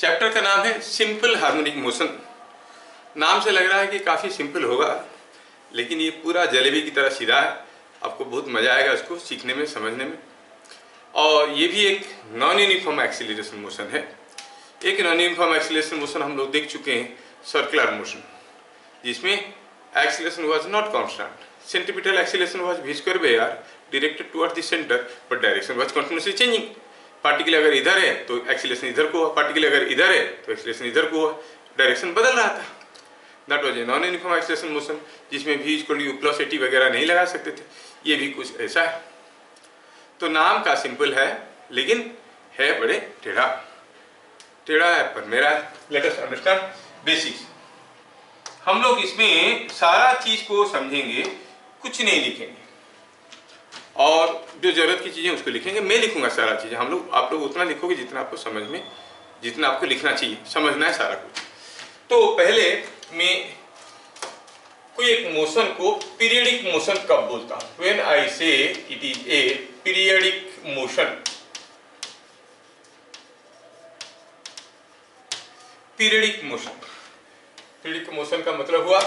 Chapter का नाम है सिंपल हार्मोनिक मोशन। नाम से लग रहा है कि काफ़ी सिंपल होगा, लेकिन ये पूरा जलेबी की तरह सीधा है। आपको बहुत मज़ा आएगा इसको सीखने में, समझने में। और ये भी एक नॉन यूनिफॉर्म एक्सीलरेशन मोशन है। एक नॉन यूनिफॉर्म एक्सीलरेशन मोशन हम लोग देख चुके हैं, सर्कुलर मोशन, जिसमें acceleration was not constant. Centripetal acceleration was v square by r directed towards the centre, but direction was continuously changing. Particle अगर इधर है तो एक्सीलरेशन इधर को हुआ, पार्टिकल अगर इधर है तो एक्सीलरेशन इधर को हुआ, डायरेक्शन बदल रहा था। That was a non uniform acceleration motion, जिसमें v इक्वल टू प्लस 80 वगैरह नहीं लगा सकते थे। ये भी कुछ ऐसा है। तो नाम का सिंपल है, लेकिन है बड़े टेढ़ा। टेढ़ा है पर मेरा है। Let us understand basics. हम लोग इसमें सारा चीज को समझेंगे, कुछ नहीं लिखेंगे, और जो जरूरत की चीजें उसको लिखेंगे। मैं लिखूंगा सारा चीजें, आप लोग उतना लिखोगे जितना आपको समझ में, जितना आपको लिखना चाहिए, समझना है सारा कुछ। तो पहले मैं कोई एक मोशन को पीरियडिक मोशन कब बोलता हूं? व्हेन आई से it is A periodic motion. Periodic motion, periodic motion का मतलब हुआ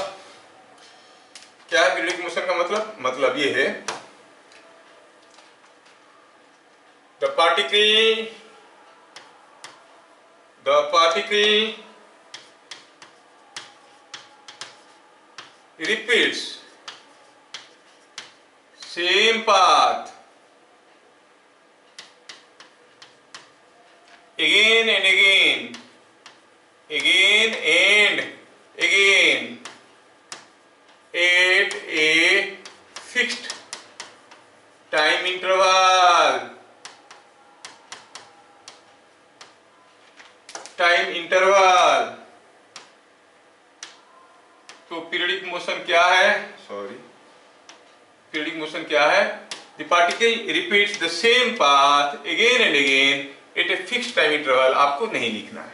क्या है? पीरियडिक मोशन का मतलब ये है, the particle repeats same path again and again at a fixed time interval. तो पीरियडिक मोशन क्या है? पीरियडिक मोशन क्या है? The particle repeats the same path again and again at a fixed time interval. आपको नहीं लिखना है।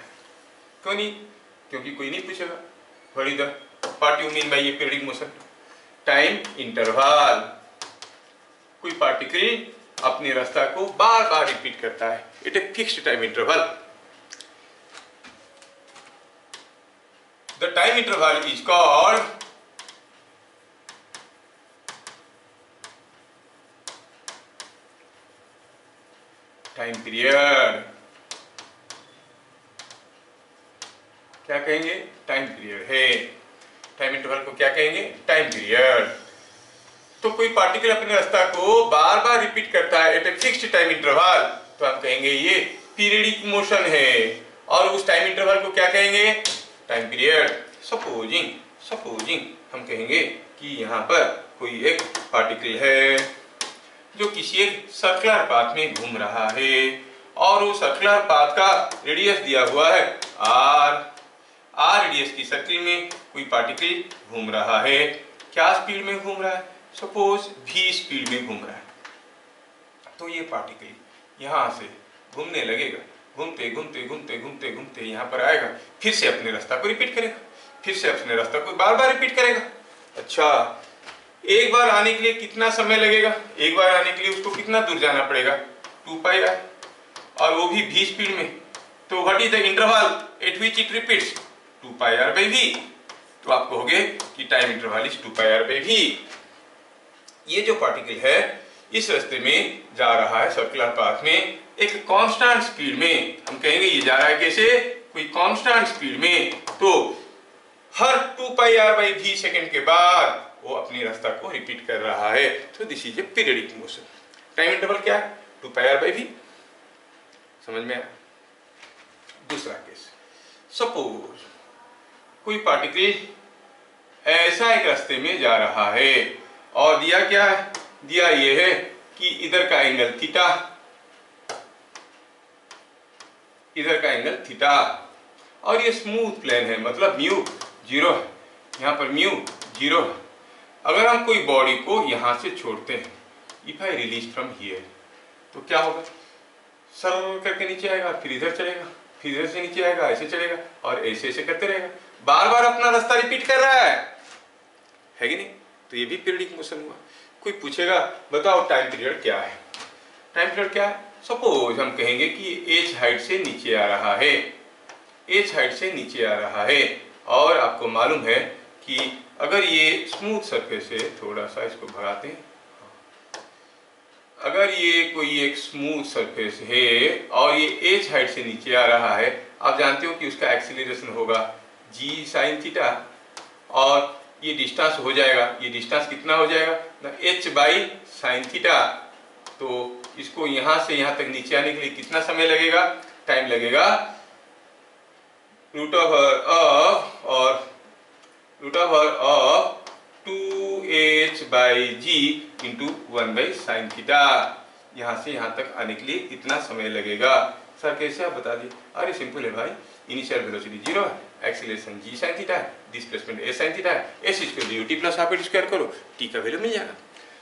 क्यों नहीं? क्योंकि कोई नहीं पूछेगा। What is the what you mean by ये पीरियडिक मोशन? Time interval. कोई पार्टिकल अपने रास्ता को बार बार रिपीट करता है at a fixed time interval. The time interval is called time period। क्या कहेंगे? टाइम पीरियड है। टाइम इंटरवल को क्या कहेंगे? Time period. तो कोई पार्टिकल अपने रास्ता को बार बार रिपीट करता है at a fixed time interval, तो हम कहेंगे ये पीरियडिक मोशन है। और उस टाइम इंटरवल को क्या कहेंगे? Time period. सपोजिंग हम कहेंगे कि यहाँ पर कोई एक पार्टिकल है जो किसी एक सर्कुलर पाथ में घूम रहा है, और वो सर्कुलर पाथ का रेडियस दिया हुआ है r रेडियस की सर्किल में कोई पार्टिकल घूम रहा है। क्या स्पीड में घूम रहा है? सपोज v स्पीड में घूम रहा है। तो ये पार्टिकल यहाँ से घूमने लगेगा, घूमते यहाँ पर आएगा, फिर से अपने रास्ता को रिपीट करेगा, फिर से अपने रास्ता को बार बार रिपीट करेगा। अच्छा, एक बार आने के लिए कितना समय लगेगा? एक बार आने के लिए उसको कितना दूर जाना पड़ेगा? 2πr, और वो भी v स्पीड में। तो what is the interval at which it repeats? 2πr/v। तो आप कहोगे कि टाइम इंटरवल इज 2πr/v। ये जो पार्टिकल है इस रास्ते में जा रहा है सर्कुलर पाथ में एक कांस्टेंट स्पीड में। हम कहेंगे ये जा रहा है कैसे? कोई कांस्टेंट स्पीड में। तो हर 2πr/v सेकेंड के बाद वो अपनी रास्ता को रिपीट कर रहा है। तो this is a periodic motion. Time interval क्या है? 2πr/v। समझ में आया? दूसरा केस, सपोज कोई पार्टिकल ऐसा एक रास्ते में जा रहा है, और दिया क्या है? दिया ये है कि इधर का एंगल थीटा, इधर का एंगल थीटा, और ये स्मूथ प्लेन है, मतलब म्यू 0 है। यहाँ पर म्यू 0 है। अगर हम कोई बॉडी को यहाँ से छोड़ते हैं, if I release from here, तो क्या होगा? सरल करके नीचे आएगा, फिर इधर चलेगा, फिर इधर से नीचे आएगा, ऐसे चलेगा, और ऐसे ऐसे करते रहेगा। बार बार अपना रास्ता रिपीट कर रहा है कि नहीं? तो ये भी पीरियडिक मोशन हुआ। कोई पूछेगा बताओ टाइम पीरियड क्या है? टाइम पीरियड क्या है? सपोज हम कहेंगे कि एच हाइट से नीचे आ रहा है, एच हाइट से नीचे आ रहा है। और आपको मालूम है कि अगर ये स्मूथ सरफेस है, थोड़ा सा इसको भगाते हैं, अगर ये कोई एक स्मूथ सरफेस है और ये एच हाइट से नीचे आ रहा है, आप जानते हो कि उसका एक्सीलरेशन होगा जी साइन थीटा, और ये डिस्टेंस हो जाएगा, ये डिस्टेंस कितना हो जाएगा ना, एच बाई साइन थीटा। तो इसको यहां से यहां तक नीचे आने के लिए कितना समय लगेगा, टाइम लगेगा root over of 2h by G into 1 by sine theta. यहां से यहां तक आने के लिए इतना समय लगेगा। सर कैसे, आप बता दिए। अरे सिंपल है भाई, इनिशियल वेलोसिटी 0 है, एक्सीलरेशन जी साइन थीटा है, डिस्प्लेसमेंट ए साइन थीटा है, S square U T plus half at square करो, टी का वैल्यू मिल जाएगा।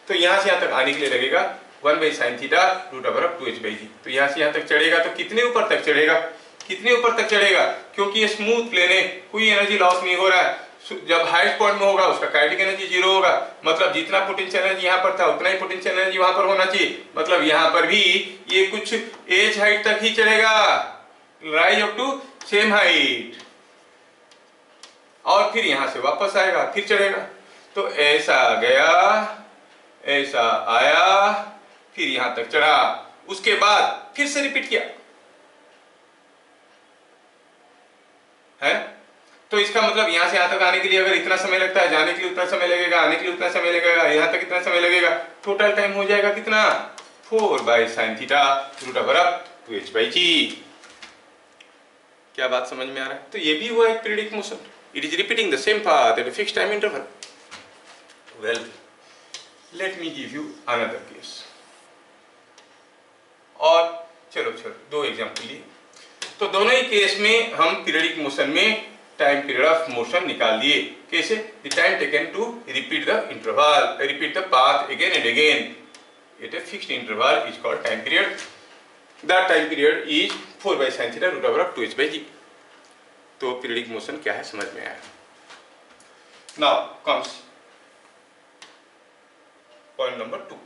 तो यहाँ से यहाँ तक आने के लिए लगेगा 1 by sine theta root over of 2h by g. तो यहाँ से यहाँ तक चढ़ेगा तो कितने ऊपर तक चढ़ेगा, कितने ऊपर तक चढ़ेगा, क्योंकि ये स्मूथ प्लेन है, कोई एनर्जी लॉस नहीं हो रहा है। जब हाईएस्ट पॉइंट में होगा उसका काइनेटिक एनर्जी 0 होगा, मतलब जितना पोटेंशियल एनर्जी यहाँ पर था उतना ही पोटेंशियल एनर्जी वहां पर होना चाहिए, मतलब यहाँ पर भी ये कुछ एज हाइट तक ही चढ़ेगा, rise up to same height, और फिर यहां से वापस आएगा, फिर चढ़ेगा। तो ऐसा गया, ऐसा आया, फिर यहां तक चढ़ा, उसके बाद फिर से रिपीट किया है। तो इसका मतलब यहां से यहां तक आने के लिए अगर इतना समय लगता है, जाने के लिए उतना समय लगेगा, आने के लिए उतना समय लगेगा, यहां तक इतना समय लगेगा, टोटल टाइम हो जाएगा कितना, 4 by sine theta root over of 2h by g. क्या बात समझ में आ रहा है। तो ये भी हुआ एक periodic motion, it is repeating the same path at a fixed time interval. Well, let me give you another case. और चलो दो एग्जांपल लिए, तो दोनों ही केस में हम पीरियडिक मोशन में टाइम पीरियड ऑफ मोशन निकाल दिए। कैसे, the time taken to repeat the interval, repeat the path again and again at a fixed interval is called time period. That time period is 4 by sin theta root over of 2h by g. तो periodic motion क्या है समझ में आया। Now comes point number 2.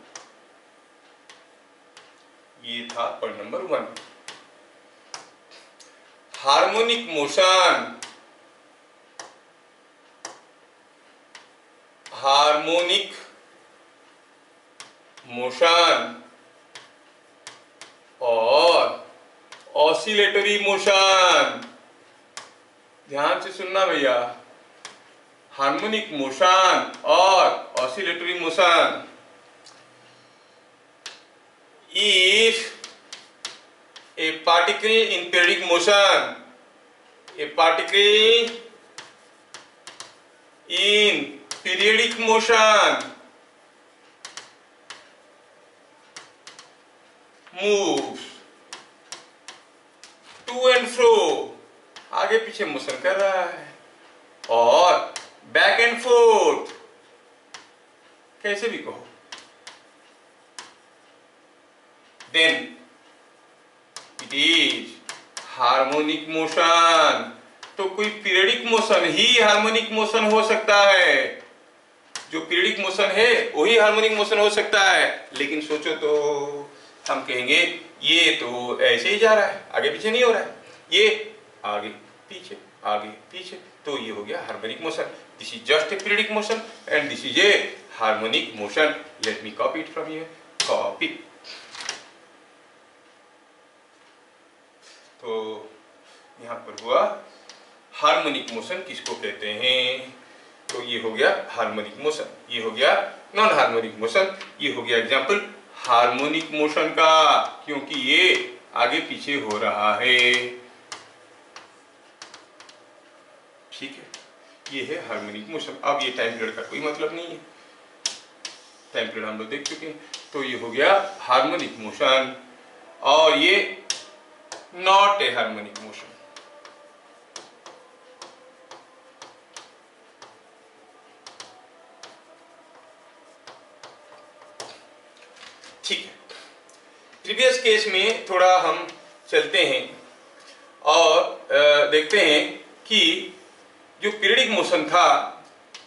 ये था point number 1. Harmonic motion, harmonic motion और oscillatory motion. ध्यान से सुनना भैया, हार्मोनिक मोशन और oscillatory motion. If a particle in periodic motion, a particle in periodic motion moves to and fro, आगे पीछे मोशन कर रहा है, और बैक एंड फोर्थ, कैसे भी कहो, then it is harmonic motion. तो कोई पीरियडिक मोशन ही हार्मोनिक मोशन हो सकता है, जो पीरियडिक मोशन है वही हार्मोनिक मोशन हो सकता है। लेकिन सोचो तो, हम कहेंगे ये तो ऐसे ही जा रहा है, आगे पीछे नहीं हो रहा है, ये आगे पीछे आगे पीछे, तो ये हो गया harmonic motion. This is just a periodic motion and this is a harmonic motion. Let me copy it from here, copy. तो यहां पर हुआ हार्मोनिक मोशन किसको कहते हैं, तो ये हो गया हार्मोनिक मोशन, ये हो गया नॉन हार्मोनिक मोशन, ये हो गया एग्जांपल हार्मोनिक मोशन का, क्योंकि ये आगे पीछे हो रहा है। ठीक है, ये है हार्मोनिक मोशन। अब ये टाइम पीरियड का कोई मतलब नहीं है, टाइम पीरियड हम लोग देख चुके हैं। तो ये हो गया हार्मोनिक मोशन, और ये नॉट ए हार्मोनिक मोशन। ठीक है, प्रीवियस केस में थोड़ा हम चलते हैं और देखते हैं कि जो पीरियडिक मोशन था,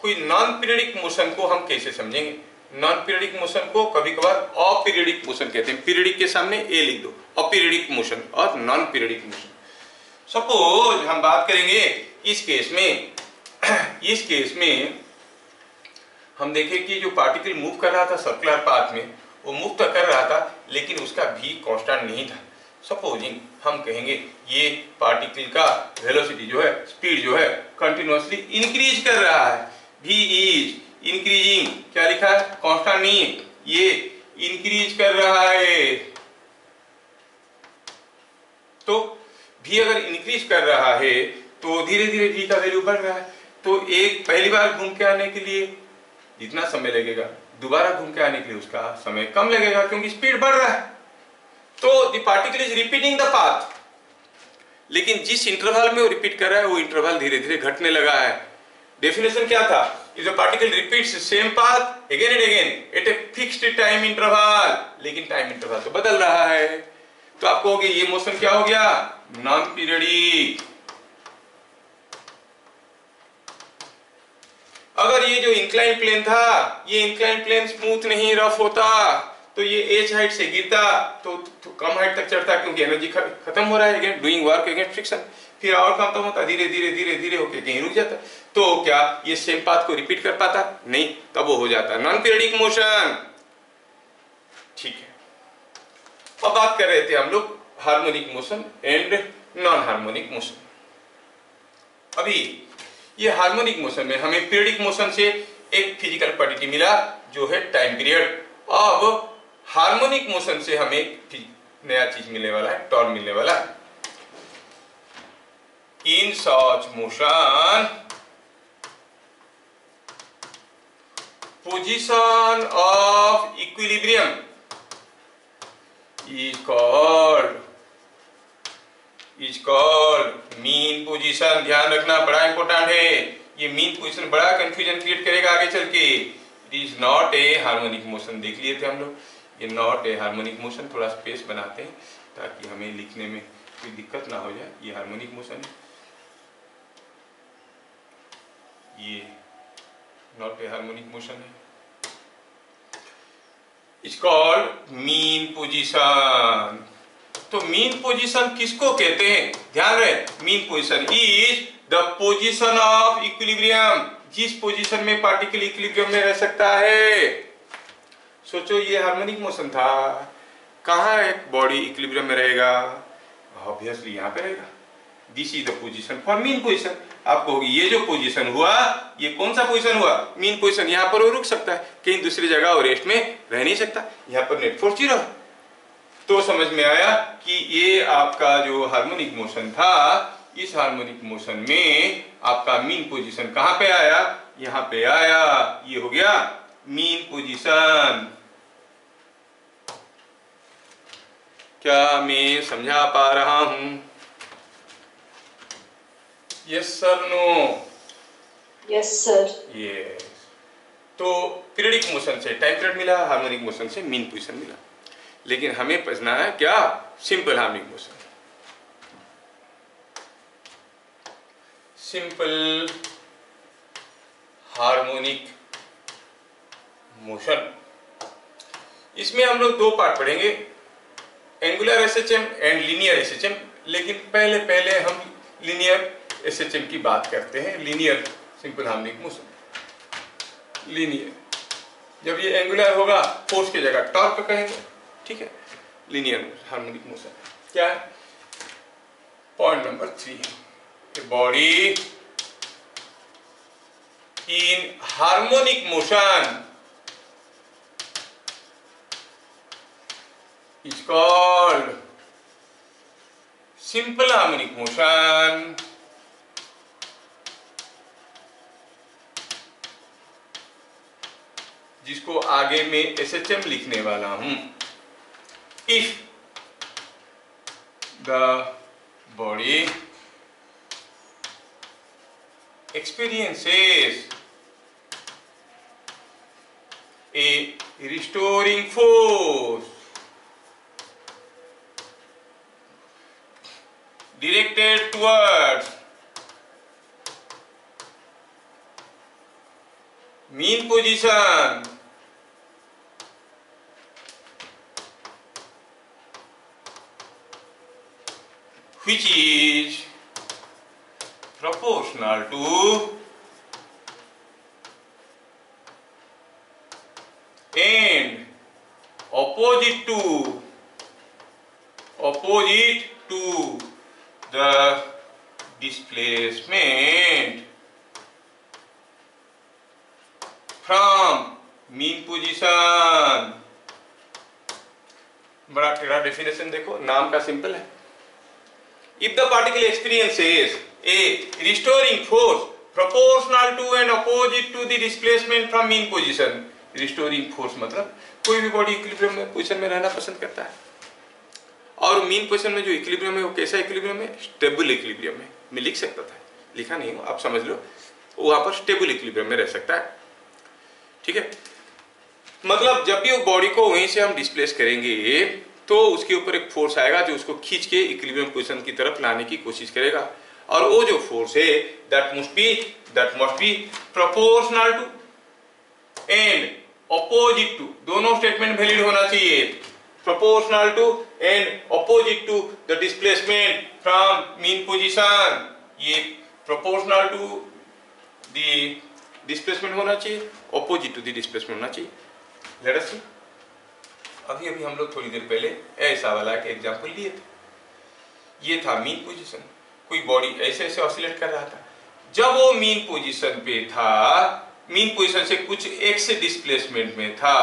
कोई नॉन पीरियडिक मोशन को हम कैसे समझेंगे। नॉन पीरियडिक मोशन को कभी कभार अपीरियडिक मोशन कहते हैं, पीरियडिक के सामने ए लिख दो, अपीरियडिक मोशन और नॉन पीरियडिक मोशन। सपोज हम बात करेंगे इस केस में इस केस में हम देखें कि जो पार्टिकल मूव कर रहा था सर्कुलर पाथ में, वो मूव तो कर रहा था लेकिन उसका भी कांस्टेंट नहीं था। सपोजिंग हम कहेंगे ये पार्टिकल का वेलोसिटी जो है, स्पीड जो है, कंटिन्यूअसली इंक्रीज कर रहा है। भी इज इंक्रीजिंग, क्या लिखा है, कांस्टेंट नहीं है, ये इंक्रीज कर रहा है। तो भी अगर इंक्रीज कर रहा है तो धीरे धीरे v का वैल्यू बढ़ रहा है। तो एक पहली बार घूम के आने के लिए जितना समय लगेगा, दोबारा घूम के आने के लिए उसका समय कम लगेगा क्योंकि स्पीड बढ़ रहा है। तो the particle is repeating the path, लेकिन जिस इंटरवल में वो रिपीट कर रहा है वो इंटरवल धीरे धीरे घटने लगा है। डेफिनेशन क्या था, if the particle repeats same path again and again at a fixed time interval, लेकिन टाइम इंटरवल तो बदल रहा है, तो आप कहोगे ये मोशन क्या हो गया, नॉन पीरियडिक। अगर ये जो इंक्लाइन प्लेन था, ये इंक्लाइन प्लेन स्मूथ नहीं रफ होता तो ये एच हाइट से गिरता तो कम हाइट तक चढ़ता क्योंकि एनर्जी खत्म हो रहा है, again doing work against friction, फिर और कम होता, धीरे धीरे धीरे धीरे होके कहीं रुक जाता। तो क्या ये सेम पाथ को रिपीट कर पाता, नहीं, तब वो हो जाता नॉन पीरियडिक मोशन। ठीक है, अब बात कर रहे थे हम लोग harmonic motion and non harmonic motion. अभी ये हार्मोनिक मोशन में हमें पीरियडिक मोशन से एक फिजिकल क्वांटिटी मिला जो है टाइम पीरियड। अब हार्मोनिक मोशन से हमें नया चीज मिलने वाला है, टर्म मिलने वाला है। In such motion position of equilibrium is called mean position. ध्यान रखना, बड़ा इंपॉर्टेंट है ये। मीन पोजीशन बड़ा कंफ्यूजन क्रिएट करेगा आगे चल के। It is not a harmonic motion, देख लिए थे हम लोग, ये नॉट ए हार्मोनिक मोशन। थोड़ा स्पेस बनाते हैं ताकि हमें लिखने में कोई दिक्कत ना हो जाए। ये हार्मोनिक मोशन है, ये नॉट ए हार्मोनिक मोशन है। It's called mean position. तो मीन पोजीशन किसको कहते हैं, ध्यान रहे, mean position is the position of equilibrium, जिस पोजीशन में पार्टिकल इक्विलिब्रियम में रह सकता है। सोचो ये हार्मोनिक मोशन था, कहाँ एक बॉडी इक्विलिब्रियम में रहेगा, ऑब्वियसली यहाँ पे रहेगा। This is the position for mean position. आप कहोगे ये जो पोजीशन हुआ ये कौन सा पोजीशन हुआ, मीन पोजीशन। यहाँ पर वो रुक सकता है, कहीं दूसरी जगह और रेस्ट में रह नहीं सकता, यहाँ पर नेट फोर्स 0 है। तो समझ में आया कि ये आपका जो हार्मोनिक मोशन था, इस हार्मोनिक मोशन में आपका मीन पोजीशन कहाँ पे आया, यहाँ पे आया। ये हो गया मीन पोजीशन। क्या मैं समझा पा रहा हूं, yes sir, no? Yes sir. Yes. तो पीरियडिक मोशन से टाइम पीरियड मिला, हार्मोनिक मोशन से मीन पोजीशन मिला, लेकिन हमें पढ़ना है क्या, simple harmonic motion. Simple harmonic motion, इसमें हम लोग दो पार्ट पढ़ेंगे, angular SHM and linear SHM. लेकिन पहले हम लीनियर एसएचएम की बात करते हैं। Linear simple harmonic motion, linear, जब ये एंगुलर होगा फोर्स की जगह टॉर्क कहेंगे, ठीक है। लीनियर हार्मोनिक मोशन क्या है, point number 3, body in harmonic motion is called simple harmonic motion, जिसको आगे में SHM लिखने वाला हूं। If the body experiences a restoring force directed towards mean position, which is proportional to and opposite to the displacement from mean position। बड़ा टेढ़ा definition देखो, नाम का सिंपल है। If the particle experiences a restoring force proportional to and opposite to the displacement from mean position, restoring force मतलब कोई भी body equilibrium में पोजीशन में रहना पसंद करता है, और मीन पोजीशन में जो इक्विलिब्रियम है वो कैसा इक्विलिब्रियम है? स्टेबल इक्विलिब्रियम है। मैं लिख सकता था, लिखा नहीं हूं, आप समझ लो, वहां पर स्टेबल इक्विलिब्रियम में रह सकता है। ठीक है, मतलब जब भी वो बॉडी को वहीं से हम डिस्प्लेस करेंगे तो उसके ऊपर एक फोर्स आएगा जो उसको खींच के इक्विलिब्रियम पोजीशन की तरफ लाने की कोशिश करेगा, और वो जो फोर्स है that must be proportional to and opposite to, दोनों स्टेटमेंट वैलिड होना चाहिए। Proportional to and opposite to the displacement from mean position, ये प्रोपोर्शनल टू द डिस्प्लेसमेंट होना चाहिए, ऑपोजिट टू द डिस्प्लेसमेंट होना चाहिए। लेट अस सी, अभी हम लोग थोड़ी देर पहले ऐसा वाला एक एग्जांपल लिए थे। ये था मीन पोजीशन, कोई बॉडी ऐसे ऐसे ऑसिलेट कर रहा था। जब वो मीन पोजीशन पे था, मीन पोजीशन से कुछ एक्स डिस्प्लेसमेंट में था,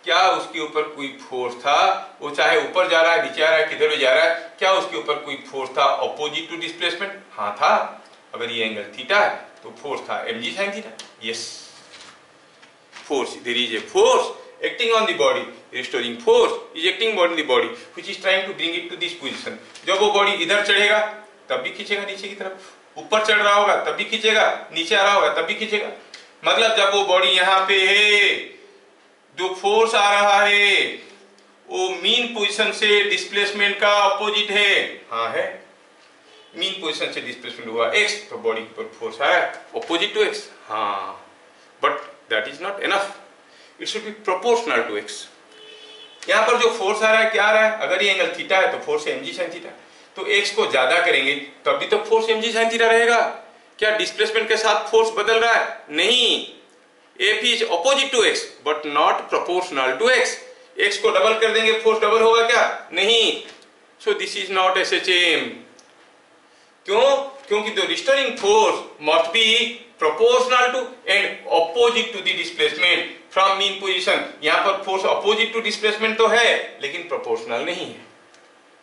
क्या उसके ऊपर कोई फोर्स था? वो चाहे ऊपर जा रहा है, नीचे आ रहा है, किधर भी जा रहा है, क्या उसके ऊपर कोई फोर्स था ऑपोजिट टू डिस्प्लेसमेंट? हाँ था। अगर ये एंगल थीटा है तो फोर्स था mg sin थीटा। Yes, force, there is a force acting on the body, restoring force is acting on the body which is trying to bring it to this position। जब वो body इधर चढ़ेगा तब भी खींचेगा नीचे की तरफ, ऊपर चढ़ रहा होगा तब भी खींचेगा, नीचे आ रहा होगा तब भी खींचेगा। मतलब जब वो बॉडी यहाँ पे है, जो फोर्स आ रहा है वो मीन पोजीशन से डिस्प्लेसमेंट का ऑपोजिट है। हाँ है, मीन पोजीशन से डिस्प्लेसमेंट हुआ x, तो बॉडी पर फोर्स आया ऑपोजिट टू x। हाँ, but that is not enough, it should be proportional to x। यहाँ पर जो फोर्स आ रहा है क्या आ रहा है? अगर ये एंगल थीटा है तो फोर्स है mg sin थीटा, तो x को ज्यादा करेंगे तब भी तो फोर्स mg sin थीटा रहेगा। क्या डिस्प्लेसमेंट के साथ फोर्स बदल रहा है? नहीं, F is opposite to x but not proportional to x। x को डबल कर देंगे, फोर्स डबल होगा क्या? नहीं। So this is not SHM। क्यों? क्योंकि the restoring force must be proportional to and opposite to the displacement from mean position. यहाँ पर फोर्स ऑपोजिट टू डिस्प्लेसमेंट तो है लेकिन प्रोपोर्शनल नहीं है।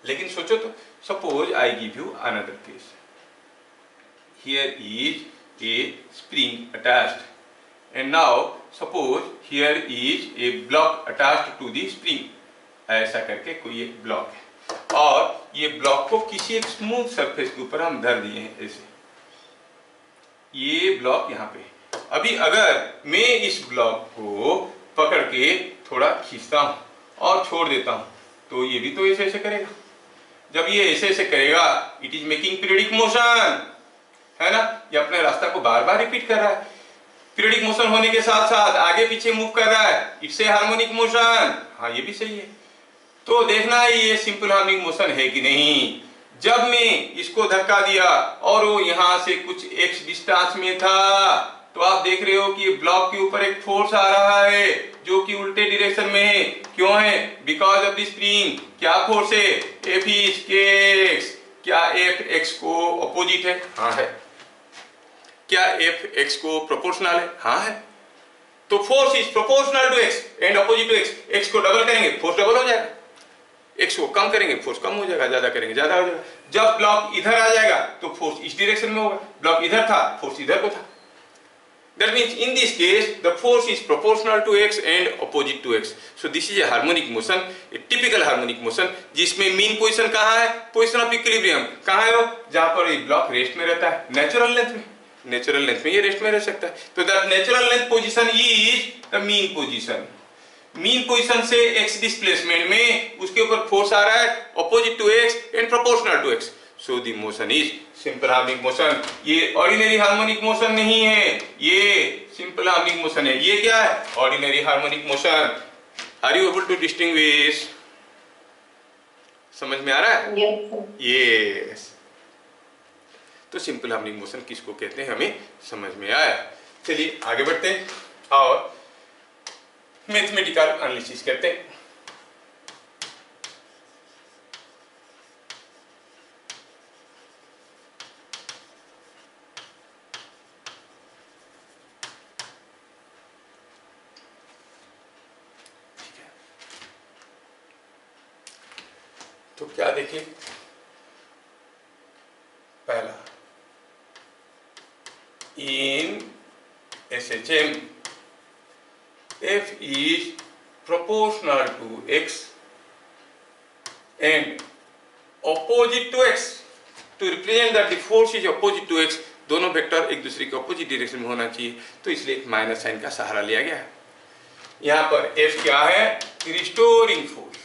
लेकिन सोचो तो, suppose I give you another case, here is a spring attached and now suppose here is a block attached to the spring. ऐसा करके कोई एक ब्लॉक है और ये ब्लॉक को किसी एक स्मूथ सरफेस के ऊपर हम धर दिए हैं ऐसे, ये ब्लॉक यहाँ पे। अभी अगर मैं इस ब्लॉक को पकड़ के थोड़ा खींचता हूं और छोड़ देता हूं तो ये भी तो ऐसे ऐसे करेगा। जब ये ऐसे ऐसे करेगा, it is making periodic motion, है ना? ये अपने रास्ता को बार बार रिपीट कर रहा है। पीरियडिक मोशन होने के साथ साथ आगे पीछे मूव कर रहा है, इट्स ए हार्मोनिक मोशन। हाँ, ये भी सही है। तो देखना है ये सिंपल हार्मोनिक मोशन है कि नहीं। जब मैं इसको धक्का दिया और वो यहां से कुछ x डिस्टेंस में था, तो आप देख रहे हो कि ब्लॉक के ऊपर एक फोर्स आ रहा है जो कि उल्टे डायरेक्शन में है। क्यों है? Because of the spring. क्या फोर्स है? F is kx। क्या F x को अपोजिट है? हाँ है। क्या F x को प्रोपोर्शनल है? हाँ है। तो force is proportional to x and opposite to x। x को डबल करेंगे फोर्स डबल हो जाएगा, x को कम करेंगे फोर्स कम हो जाएगा, ज्यादा करेंगे ज्यादा हो जाएगा। जब ब्लॉक इधर आ जाएगा तो फोर्स इस डायरेक्शन में होगा, ब्लॉक इधर था फोर्स इधर को था। That means in this case the force is proportional to x and opposite to x. So this is a harmonic motion, a typical harmonic motion, जिसमें mean position कहाँ है? Position of equilibrium। कहाँ है वो? जहाँ पर ये ब्लॉक रेस्ट में रहता है, नेचुरल लेंथ में। नेचुरल लेंथ में ये रेस्ट में रह सकता है। तो that natural length position is the mean position। Mean position से x डिस्प्लेसमेंट में उसके ऊपर फोर्स आ रहा है opposite to x and proportional to x। So the motion is simple harmonic motion. ये ऑर्डिनरी हार्मोनिक मोशन नहीं है, ये सिंपल हार्मोनिक मोशन है। ये क्या है? Ordinary harmonic motion. Are you able to distinguish? समझ में आ रहा है? Yes, sir. यस। तो सिंपल हार्मोनिक मोशन किसको कहते हैं हमें समझ में आया। चलिए आगे बढ़ते हैं और मैथमेटिकल एनालिसिस करते हैं। तो क्या देखें, पहला इन SHM F is proportional to x and opposite to x. To represent that the force is opposite to x, दोनों वेक्टर एक दूसरे के अपोजिट डायरेक्शन में होना चाहिए, तो इसलिए एक माइनस साइन का सहारा लिया गया है। यहाँ पर F क्या है, रिस्टोरिंग फोर्स।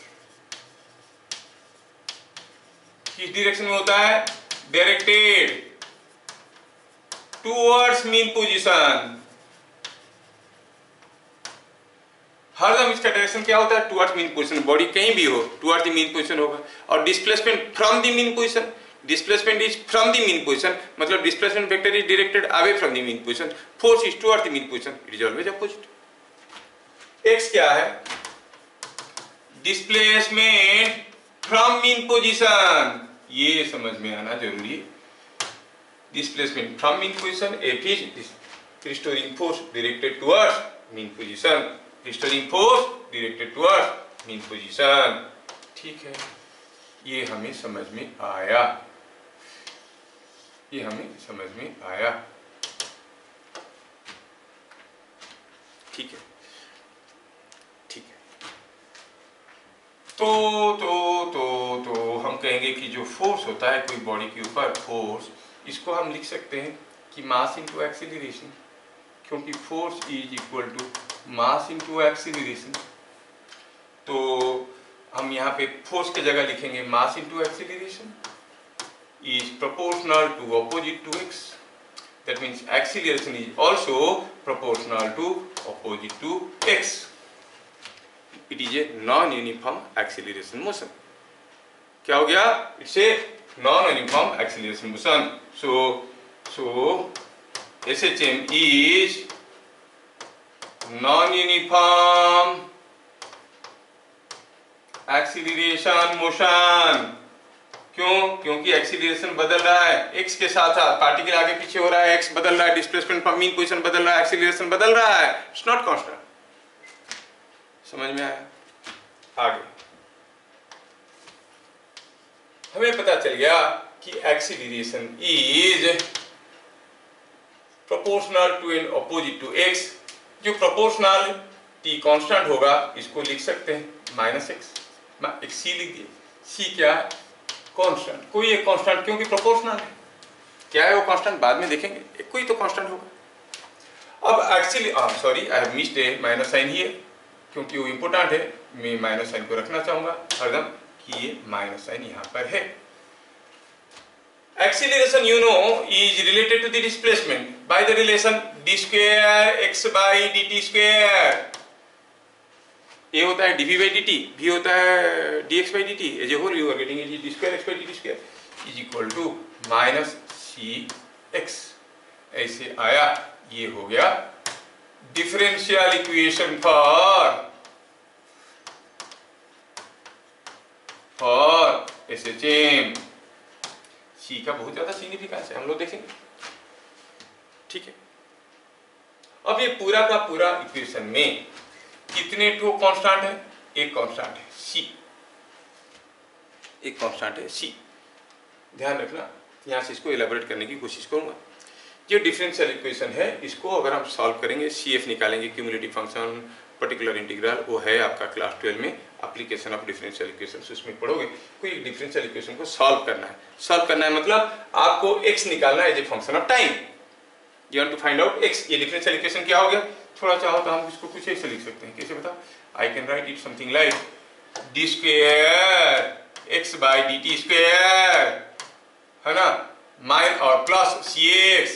किस डायरेक्शन में होता है, डायरेक्टेड टूवर्ड्स मीन पोजीशन। हरदम इसका डायरेक्शन क्या होता है, टुवर्ड्स मीन पोजीशन। बॉडी कहीं भी हो टुवर्ड्स द मीन पोजीशन होगा। और displacement from the mean position, displacement is from the mean position, मतलब displacement vector is directed away from the mean position. Force is towards the mean position, it is always opposite. X क्या है, displacement from mean position, ये समझ में आना जरूरी है। Displacement from mean position, F is restoring force directed towards mean position, restoring force directed towards mean position. ठीक है, ये हमें समझ में आया, ये हमें समझ में आया। ठीक है, ठीक है। तो हम कहेंगे कि जो फोर्स होता है कोई बॉडी के ऊपर, फोर्स, इसको हम लिख सकते हैं कि मास इनटू एक्सीलरेशन, क्योंकि force is equal to mass into acceleration. तो हम यहाँ पे फोर्स की जगह लिखेंगे mass into acceleration is proportional to opposite to x. That means acceleration is also proportional to opposite to x. It is a non uniform acceleration motion. क्या हो गया, it's a non uniform acceleration motion. So SHM is non-uniform acceleration motion। क्यों, क्योंकि acceleration बदल रहा है x के साथ साथ, पार्टिकल आगे पीछे हो रहा है, x बदल रहा है, डिस्प्लेसमेंट फ्रॉम मीन पोजीशन बदल रहा है, एक्सीलरेशन बदल रहा है, इट्स नॉट कांस्टेंट। समझ में आया। आगे हमें पता चल गया कि acceleration is proportional to and opposite to x. जो प्रोपोर्शनलिटी कांस्टेंट होगा इसको लिख सकते हैं माइनस एक्स। एक सी लिख दिए, सी क्या है, कांस्टेंट, कोई एक कांस्टेंट, क्योंकि प्रोपोर्शनल है। क्या है वो कांस्टेंट बाद में देखेंगे, एक कोई तो कांस्टेंट होगा। अब actually sorry I have missed a minus sign here, क्योंकि वो इंपोर्टेंट है, मैं माइनस साइन को रखना चाहूंगा हरदम कि ये माइनस साइन यहाँ पर है। Acceleration, you know, is related to the displacement by the relation d square x by dt square। a होता है dv by dt, b होता है dx by dt, as a whole you are getting it d square x by dt square is equal to minus cx। ऐसे आया, ये हो गया differential equation for SHM। सी का बहुत ज्यादा सिग्निफिकेंस है, हम लोग देखेंगे। ठीक है, अब ये पूरा का पूरा इक्वेशन में कितने टू कांस्टेंट है, एक कांस्टेंट है सी, एक कांस्टेंट है सी। ध्यान रखना, यहां से इसको एलाबोरेट करने की कोशिश करूंगा। जो डिफरेंशियल इक्वेशन है इसको अगर हम सॉल्व करेंगे, CF निकालेंगे, क्यूमुलेटिव फंक्शन, पर्टिकुलर इंटीग्रल, वो है आपका क्लास 12 में एप्लीकेशन ऑफ डिफरेंशियल इक्वेशन, उसमें पढ़ोगे। कोई डिफरेंशियल इक्वेशन को सॉल्व करना है, सॉल्व करना है मतलब आपको x निकालना है as a function of time. You want to find out x। ये डिफरेंशियल इक्वेशन क्या हो गया, थोड़ा चाहो तो हम इसको कुछ ऐसे लिख सकते हैं। कैसे बताओ, I can write it something like d square x by dt square, है ना, माइन और plus cx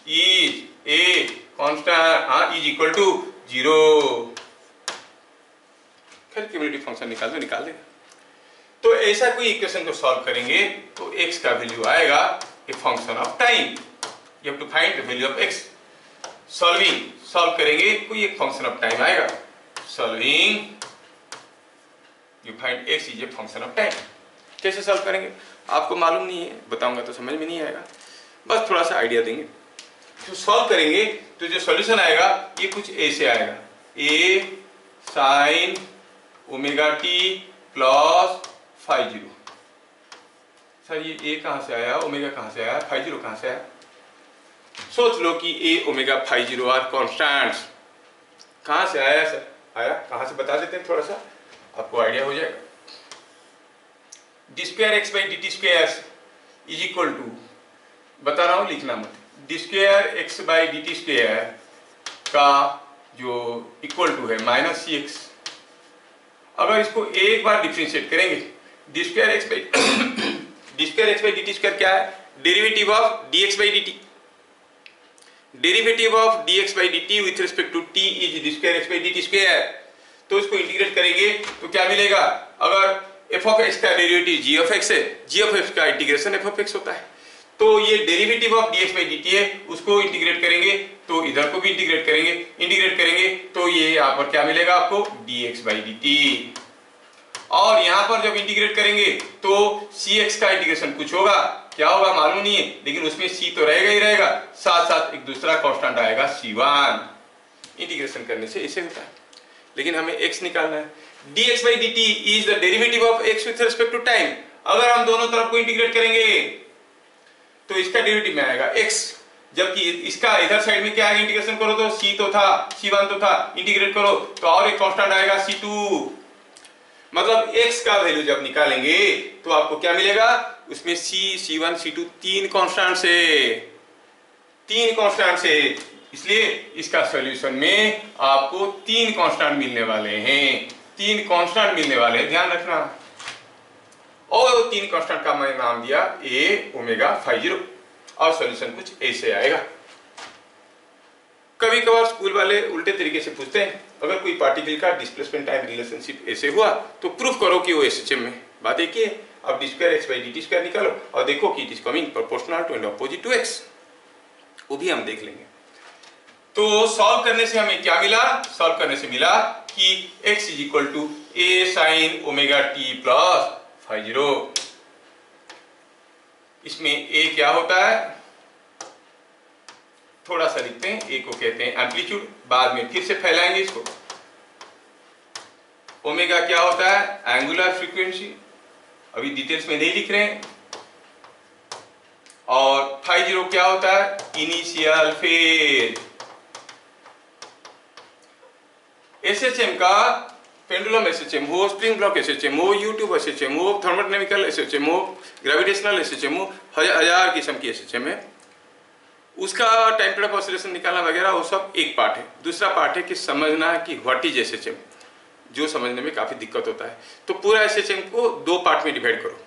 is a constant is equal to 0। खैर क्यूमुलेटिव फंक्शन निकाल दो, निकाल देगा। तो ऐसा कोई इक्वेशन को सॉल्व करेंगे तो x का वैल्यू आएगा a function of time. You have to find the value of x. Solve करेंगे कोई एक फंक्शन ऑफ टाइम आएगा। Solving you find x is a function of time. कैसे सॉल्व करेंगे आपको मालूम नहीं है, बताऊंगा तो समझ में नहीं आएगा, बस थोड़ा सा आइडिया देंगे। तो सॉल्व करेंगे तो जो सॉल्यूशन आएगा ये कुछ ऐसे आएगा, A sine omega T plus phi zero. Sir ये ए कहाँ से आया, ओमेगा कहाँ से आया, फाइव जीरो कहाँ से आया? सोच लो कि A omega phi zero are constants. कहाँ से आया सर? आया कहाँ से बता देते हैं, थोड़ा सा आपको आइडिया हो जाएगा। D square x by d t square is equal to, बता रहा हूँ लिखना मत, d square x by d t square का जो इक्वल टू है माइनस सी एक्स। अगर इसको एक बार डिफ्रेंशिएट करेंगे, d square x by d t square क्या है? Derivative of d x by d t. Derivative of d x by d t with respect to t is d square x by d t square. तो इसको integrate करेंगे तो क्या मिलेगा? अगर F of x का डेरिवेटिव जी ऑफ एक्स है, जी of x का इंटीग्रेशन एफ ऑफ एक्स होता है, तो ये derivative of d x by d T है, उसको इंटीग्रेट करेंगे तो इधर को भी इंटीग्रेट करेंगे तो ये यहाँ पर क्या मिलेगा आपको? D x by d T. और यहाँ पर जब इंटीग्रेट करेंगे तो सी एक्स का इंटीग्रेशन कुछ होगा, क्या होगा मालूम नहीं है, लेकिन उसमें सी तो रहेगा ही रहेगा, साथ साथ एक दूसरा कांस्टेंट आएगा C1। इंटीग्रेशन करने से ऐसे होता है, लेकिन हमें x निकालना है। dx by dt is the derivative of x with respect to time. अगर हम दोनों तरफ को इंटीग्रेट करेंगे तो इसका डेरिवेटिव में आएगा x, जबकि इसका इधर साइड में क्या आएगा? इंटीग्रेशन करो तो c तो था, C1 तो था, इंटीग्रेट करो तो और एक कांस्टेंट आएगा C2। मतलब x का वैल्यू जब निकालेंगे तो आपको क्या मिलेगा? उसमें C1 C2 तीन कांस्टेंट्स है, इसलिए इसका सॉल्यूशन में आपको तीन कांस्टेंट मिलने वाले हैं, ध्यान रखना। और तीन कांस्टेंट का मैंने नाम दिया ए ओमेगा फाइव जीरो, और सॉल्यूशन कुछ ऐसे आएगा। कभी कभार स्कूल वाले उल्टे तरीके से पूछते हैं, अगर कोई पार्टिकल का डिस्प्लेसमेंट टाइम रिलेशनशिप ऐसे हुआ तो प्रूफ करो कि वो एसएचएम में। बात एक ही है, अब d square x by d t square निकालो और देखो कि it is coming proportional to and opposite to x, वो भी हम देख लेंगे। तो सॉल्व करने से हमें क्या मिला? सॉल्व करने से मिला कि x is equal to A sine omega T plus phi zero. इसमें a क्या होता है, थोड़ा सा लिखते हैं, a को कहते हैं एम्पलीट्यूड, बाद में फिर से फैलाएंगे इसको। ओमेगा क्या होता है? एंगुलर फ्रीक्वेंसी, अभी डिटेल्स में नहीं लिख रहे हैं। और फाइव जीरो क्या होता है? Initial phase. एसएचएम का पेंडुलम एसएचएम हो, स्प्रिंग ब्लॉक एसएचएम हो, यूट्यूब एसएचएम हो, थर्मोडायनेमिकल एसएचएम हो, ग्रेविटेशनल एसएचएम हो, हजार किस्म की एसएचएम है। उसका टाइम पीरियड ऑफ ऑसिलेशन निकालना वगैरह वो सब एक पार्ट है। दूसरा पार्ट है कि समझना कि व्हाट इज एसएचएम, जो समझने में काफी दिक्कत होता है। तो पूरा एसएचएम को दो पार्ट में डिवाइड करो,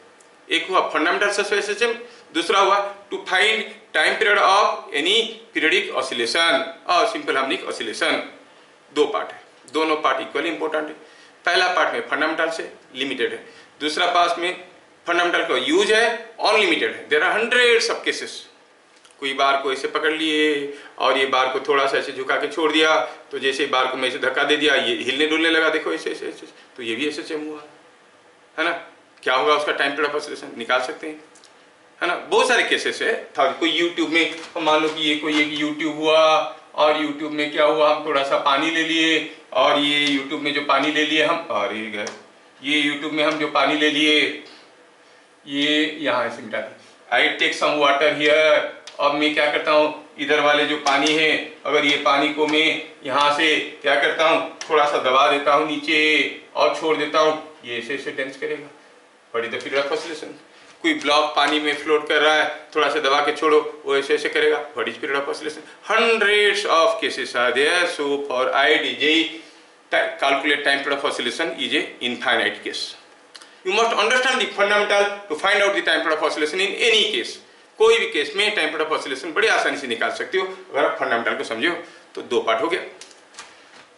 एक हुआ फंडामेंटल्स ऑफ एसएचएम, दूसरा हुआ to find time period of any periodic oscillation और सिंपल हार्मोनिक ऑसिलेशन। दो पार्ट है, दोनों पार्ट इक्वली इंपॉर्टेंट है। पहला पार्ट में फंडामेंटल से लिमिटेड है, दूसरा पार्ट में फंडामेंटल का यूज है अनलिमिटेड है। There are hundreds of cases. कोई बार को ऐसे पकड़ लिए और ये बार को थोड़ा सा ऐसे झुका के छोड़ दिया, तो जैसे बार को मैं ऐसे धक्का दे दिया, ये हिलने डुलने लगा, देखो ऐसे ऐसे ऐसे, तो ये भी एसएचएम हुआ है ना। क्या होगा उसका टाइम पीरियड ऑफ ऑसिलेशन निकाल सकते हैं, है ना। बहुत सारे केसेस है। कोई यूट्यूब में, मान लो कि ये कोई एक यूट्यूब हुआ और यूट्यूब में क्या हुआ, हम थोड़ा सा पानी ले लिए और ये यूट्यूब में जो पानी ले लिए हम, और ये यूट्यूब में हम जो पानी ले लिए, ये यहाँ से मिटा दी। I take some water here. अब मैं क्या करता हूँ, इधर वाले जो पानी है, अगर ये पानी को मैं यहाँ से क्या करता हूँ, थोड़ा सा दबा देता हूँ नीचे और छोड़ देता हूँ, ये ऐसे ऐसे डेंस करेगा। What is the period of oscillation. कोई ब्लॉक पानी में फ्लोट कर रहा है, थोड़ा सा दबा के छोड़ो, वो ऐसे ऐसे करेगा। What is period of oscillation. Hundreds of cases are there. So for IID calculate time period of oscillation is a infinite case. You must understand the fundamental to find out the time period of oscillation in any case. कोई भी case में time period of oscillation बड़ी आसानी से निकाल सकते हो अगर आप फंडामेंटल को समझो। तो दो पार्ट हो गया।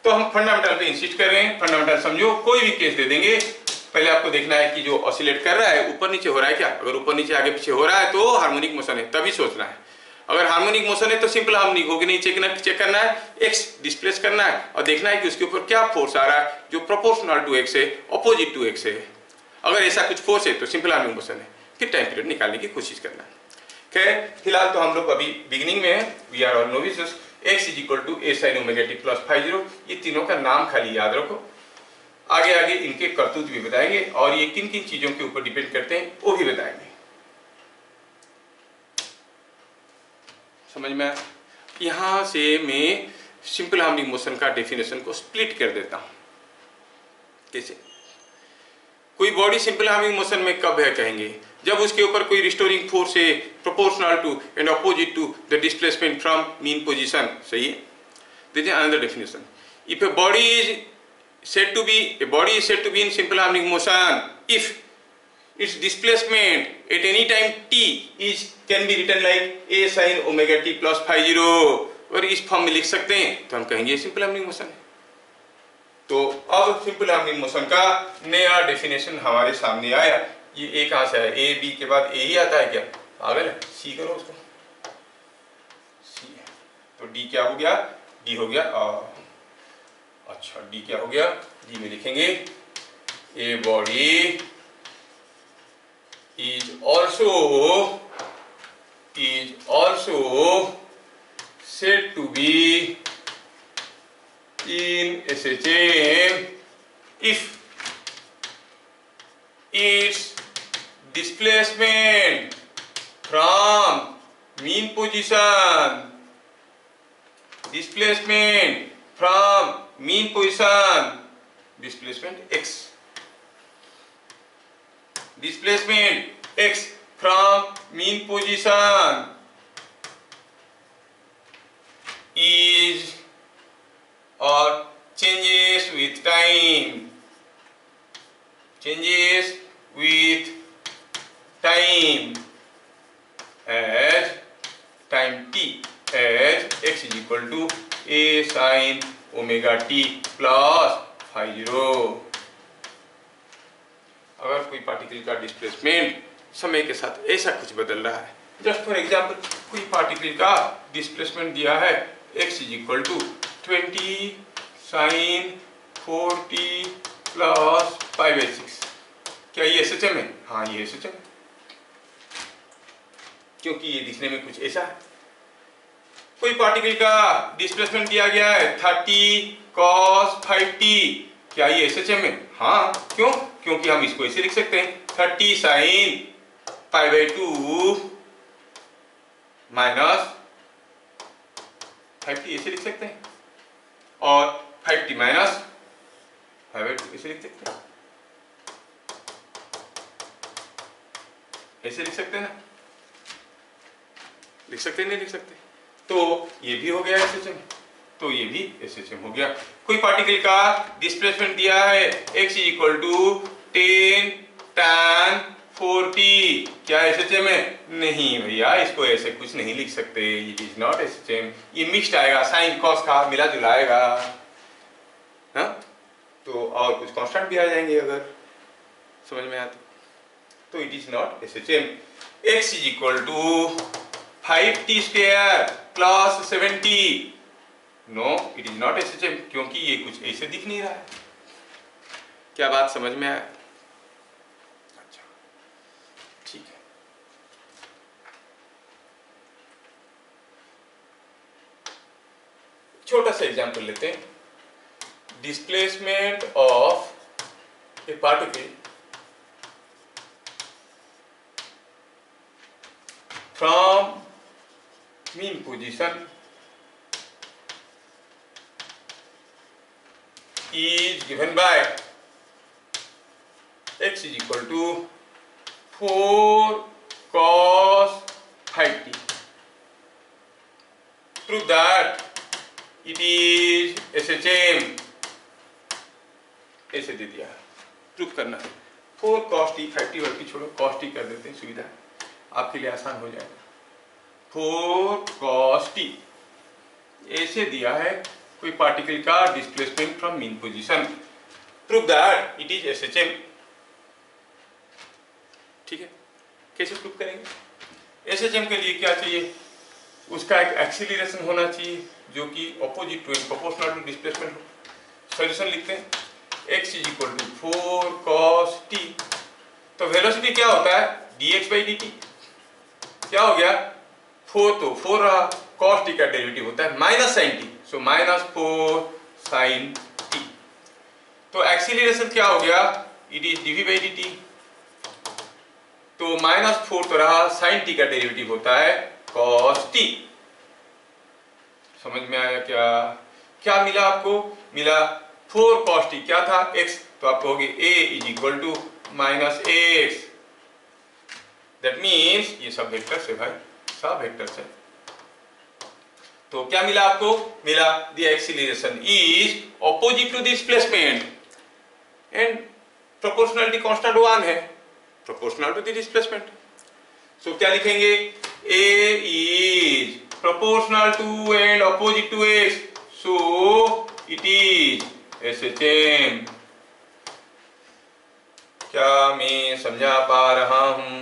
तो हम फंडामेंटल पे इंसिस्ट कर रहे हैं, फंडामेंटल समझो, कोई भी केस दे देंगे पहले आपको देखना है कि जो ऑसिलेट कर रहा है ऊपर नीचे हो रहा है क्या। अगर ऊपर नीचे आगे पीछे हो रहा है तो हार्मोनिक मोशन है, तभी सोचना है। अगर हार्मोनिक मोशन है तो सिंपल हार्मोनिक होगी नहीं, चेक करना है, एक्स डिस्प्लेस करना है और देखना है कि उसके ऊपर क्या फोर्स आ रहा है जो प्रोपोर्शनल टू एक्स है, अपोजिट टू एक्स है। अगर ऐसा कुछ फोर्स है तो सिंपल हार्मोनिक मोशन है, फिर टाइम पीरियड निकालने की कोशिश करना है। खैर फिलहाल तो हम लोग अभी बिगिनिंग में है, we are all novices. x is equal to A sine omega T plus φ0, ये तीनों का नाम खाली याद रखो। आगे आगे इनके करतूत भी बताएंगे और ये किन किन चीजों के ऊपर डिपेंड करते हैं वो भी बताएंगे। समझ में? यहां से मैं सिंपल हार्मोनिक मोशन का डेफिनेशन को स्प्लिट कर देता हूं। कैसे? कोई बॉडी सिंपल हार्मोनिक मोशन में कब है कहेंगे? जब उसके ऊपर कोई रिस्टोरिंग फोर्स है proportional to and opposite to the displacement from mean position. सही है? This is another definition. If a body is said to be in simple harmonic motion if its displacement at any time t is can be written like a sin omega t plus φ0, और इस form में लिख सकते हैं तो हम कहेंगे simple harmonic motion है। तो अब सिंपल हार्मोनिक मोशन का नया डेफिनेशन हमारे सामने आया। ये ए कहां से आया? ए बी के बाद ए ही आता है क्या? पागल है? सी करो उसको, सी है तो डी क्या हो गया? डी हो गया अच्छा डी क्या हो गया? डी में लिखेंगे ए body is also said to be in SHM if its displacement from mean position displacement x from mean position is or changes with time as time t as x is equal to a sin omega t plus φ0। अगर कोई particle का displacement समय के साथ ऐसा कुछ बदल रहा है, जस्ट फॉर एग्जांपल कोई पार्टिकल का डिस्प्लेसमेंट दिया है x is equal to 20 sin 4t plus 5/6, क्या ये SHM है? हाँ ये SHM है, क्योंकि ये दिखने में कुछ ऐसा है। कोई पार्टिकल का डिस्प्लेसमेंट दिया गया है 30 cos 5t, क्या ये SHM है? हाँ, क्यों? क्योंकि हम इसको ऐसे लिख सकते हैं 30 sin π/2 माइनस 5t ऐसे लिख सकते हैं और 5t माइनस 5/2 ऐसे लिख सकते हैं, ऐसे लिख सकते हैं ना? लिख सकते नहीं लिख सकते? तो ये भी हो गया SHM, तो ये भी SHM हो गया। कोई पार्टिकल का डिस्प्लेसमेंट दिया है x equal to 10 tan 4t, क्या SHM है? नहीं भैया, इसको ऐसे कुछ नहीं लिख सकते, इट इज नॉट SHM। ये मिक्स्ड आएगा, साइन कॉस का मिला जुला आएगा, हाँ? तो और कुछ कांस्टेंट भी आ जाएंगे अगर समझ में आते, तो it is not SHM। x is equal to 5t square plus 7t, no it is not SHM, क्योंकि ये कुछ ऐसे दिख नहीं रहा है। क्या बात समझ में आया? अच्छा ठीक है। छोटा सा एग्जांपल लेते हैं। Displacement of A particle from mean position is given by x is equal to 4 cos 5t. Prove that it is SHM, ऐसे दे दिया, प्रूव करना है। 4 cos t 5t वर्ग की छोड़ो, cos t कर देते हैं, सुविधा आपके लिए आसान हो जाएगा। 4 cos t ऐसे दिया है कोई पार्टिकल का displacement from mean position, prove that it is SHM। ठीक है, कैसे प्रूव करेंगे? एसएचएम के लिए क्या चाहिए? उसका एक एक्सीलरेशन होना चाहिए जो कि opposite to proportional to displacement हो। सॉल्यूशन लिखते हैं, x is equal to 4 cos t। तो वेलोसिटी क्या होता है? dx/dt। क्या हो गया? 4 तो 4 रहा, cos t का डेरिवेटिव होता है minus sine t, so minus 4 sine t. तो एक्सीलरेशन क्या हो गया? It is dv/dt। तो माइनस 4 तो रहा, साइन टी का डेरिवेटिव होता है cos t। समझ में आया क्या? क्या मिला आपको? मिला 4 cos t, क्या था? x, तो आप कहोगे a is equal to minus x. That means ये सब वेक्टर्स है भाई, सब वेक्टर्स है। तो क्या मिला आपको? मिला the acceleration is opposite to displacement and proportionality constant 1 है, proportional to the displacement. So क्या लिखेंगे? a is proportional to and opposite to x, so it is SHM। क्या मैं समझा पा रहा हूं?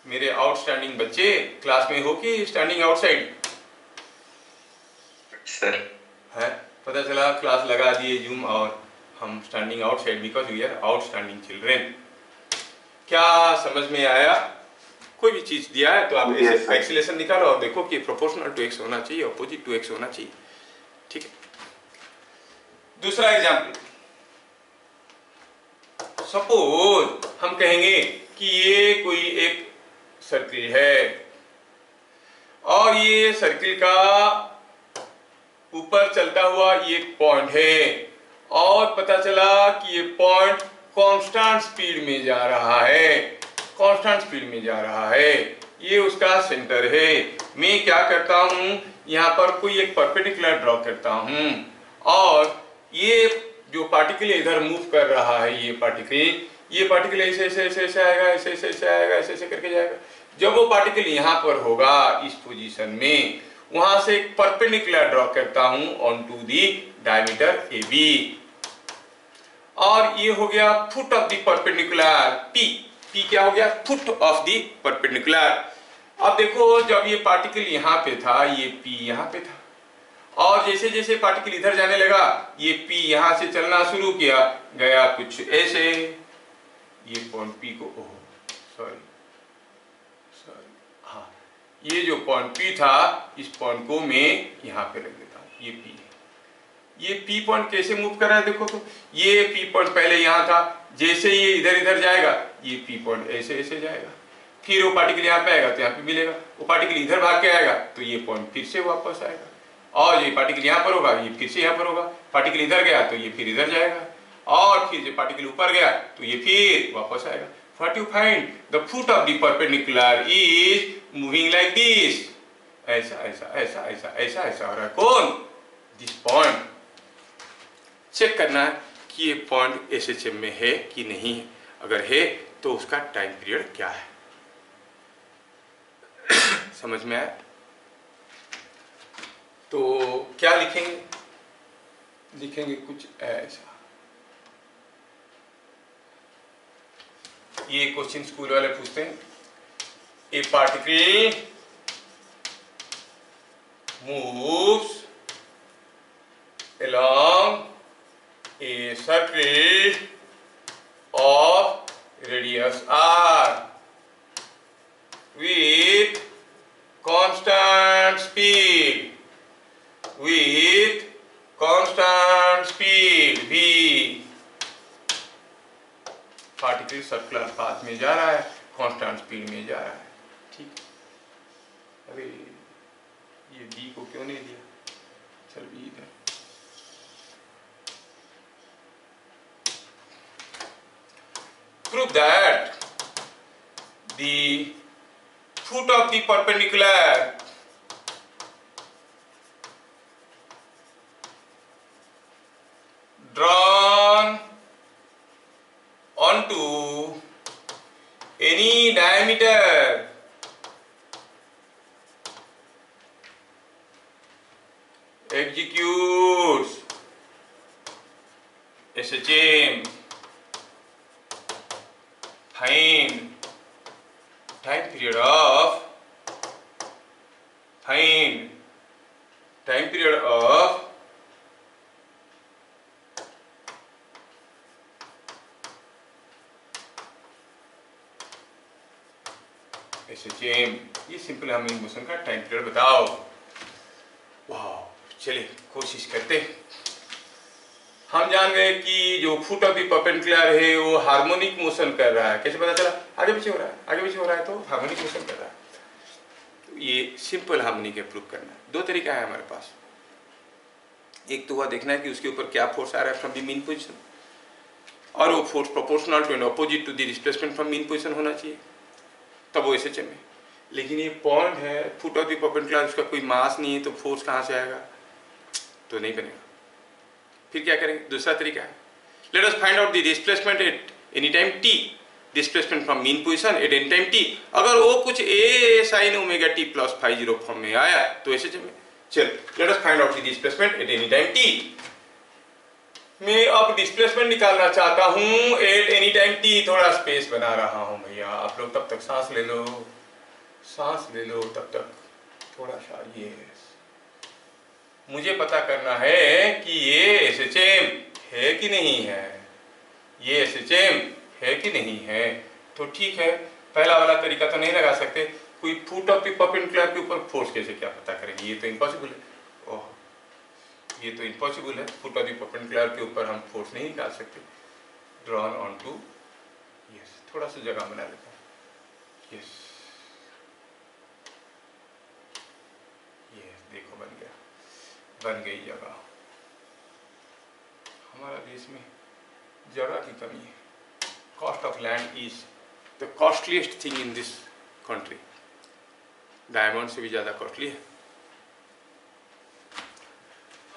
मेरे आउटस्टैंडिंग बच्चे क्लास में हो कि स्टैंडिंग आउटसाइड? सर है, पता चला क्लास लगा दिए जूम और हम standing outside because we are outstanding children. क्या समझ में आया? कोई भी चीज दिया है तो आप ऐसे एक्सीलरेशन निकालो और देखो कि प्रोपोर्शनल टू एक्स होना चाहिए, अपोजिट टू एक्स होना चाहिए। ठीक है, दूसरा एग्जांपल, सपोज हम कहेंगे कि ये कोई एक सर्किल है और ये सर्किल का ऊपर चलता हुआ ये पॉइंट है और पता चला कि ये पॉइंट कांस्टेंट स्पीड में जा रहा है, कांस्टेंट स्पीड में जा रहा है, ये उसका सेंटर है। मैं क्या करता हूं, यहां पर कोई एक परपेंडिकुलर ड्रॉ करता हूं और ये जो पार्टिकल इधर मूव कर रहा है, ये पार्टिकल ऐसे ऐसे ऐसे ऐसे आएगा, ऐसे ऐसे ऐसे आएगा, ऐसे ऐसे करके जाएगा। जब वो पार्टिकल यहां पर होगा इस पोजीशन में, वहां से एक परपेंडिकुलर ड्रॉ करता हूं on to the diameter AB और ये हो गया foot of the perpendicular P। P क्या हो गया? Foot of the perpendicular. अब देखो जब ये पार्टिकल यहाँ पे था, ये P यहाँ पे था और जैसे जैसे पार्टिकल इधर जाने लगा, ये P यहाँ से चलना शुरू किया, गया कुछ ऐसे, ये पॉइंट P को, ओह सॉरी, हाँ, ये जो पॉइंट P था, इस पॉइंट को मैं यहाँ पे रख देता हूँ, ये P है। ये P पॉइंट कैसे मूव कर रहा है देखो तो, ये P पॉइंट पहले यहाँ था, जैसे ये इधर इधर जाएगा, ये P पॉइंट ऐसे ऐसे जाएगा, फिर वो पार्टिकल यहाँ पे आएगा तो यहाँ पे मिलेगा, वो पार्टिकल इधर भाग के आएगा तो ये पॉइंट फिर से वापस आएगा और ये पार्टिकल यहाँ पर होगा, ये फिर से यहाँ पर होगा, पार्टिकल इधर गया तो ये फिर इधर जाएगा और फिर जो पार्टिकल ऊपर गया तो ये फिर वापस आएगा। What you find? The foot of the perpendicular is moving like this। ऐसा ऐसा ऐसा ऐसा ऐसा ऐसा हो रहा है। कौन? This point। चेक करना है कि ये पॉइंट एसएचएम में है कि नहीं है, अगर है तो उसका टाइम पीरियड क्या है। समझ में आया? तो क्या लिखेंगे? लिखेंगे कुछ ऐसा। ये क्वेश्चन स्कूल वाले पूछते हैं, ए particle moves along a circle of radius r with constant speed, v। Particle circular path में जा रहा है, कांस्टेंट स्पीड में जा रहा है। ठीक, अरे ये b को क्यों नहीं दिया? चल b इधर। Prove that the foot of the perpendicular drawn onto any diameter executes SHM time period of find time period of SHM, ये सिंपल हार्मोनिक मोशन का टाइम पीरियड बताओ। वाह, चलिए कोशिश करते हैं। हम जान गए कि जो फुट ऑफ द परपेंडिकुलर है वो हार्मोनिक मोशन कर रहा है। कैसे पता चला? आगे पीछे हो रहा है, आगे पीछे हो रहा है तो हार्मोनिक मोशन कर रहा है। तो ये सिंपल हार्मोनिक है प्रूव करना। दो तरीका है हमारे पास। एक तो हुआ देखना है कि उसके ऊपर क्या फोर्स आ रहा है फ्रॉम द मीन पोजीशन, और वो force proportional to and opposite to the displacement from mean position होना चाहिए, तब वो SHM है। लेकिन ये पॉइंट है फुट ऑफ द परपेंडिकुलर, उसका कोई मास नहीं है तो फोर्स कहाँ से आएगा? तो नहीं बनेगा। फिर क्या करेंगे? दूसरा तरीका है, let us find out the displacement at any time t, displacement from mean position at any time t। अगर वो कुछ a sin omega t plus phi 0 form में आया तो SHM है। चल, let us find out the displacement at any time t। मैं अब डिस्प्लेसमेंट निकालना चाहता हूं एट एनी टाइम t। थोड़ा स्पेस बना रहा हूं भैया, आप लोग तब तक सांस ले लो, सांस ले लो तब तक थोड़ा सा। ये मुझे पता करना है कि ये SHM है कि नहीं है, ये SHM है कि नहीं है। तो ठीक है, पहला वाला तरीका तो नहीं लगा सकते। कोई फुट ऑफ द परपेंडिकुलर के ऊपर फोर्स कैसे क्या पता करेंगे? ये तो इम्पॉसिबल है। ओह, ये तो इम्पॉसिबल है। फुट ऑफ द परपेंडिकुलर के ऊपर हम फोर्स नहीं निकाल सकते। ड्रॉन ऑन टू, यस, थोड़ा सा जगह बना लेता हूँ। यस, देखो बन गया, बन गई जगह। हमारा देश में जगह की कमी है। Cost of land is the costliest thing in this country. Diamond से भी ज्यादा कॉस्टली है।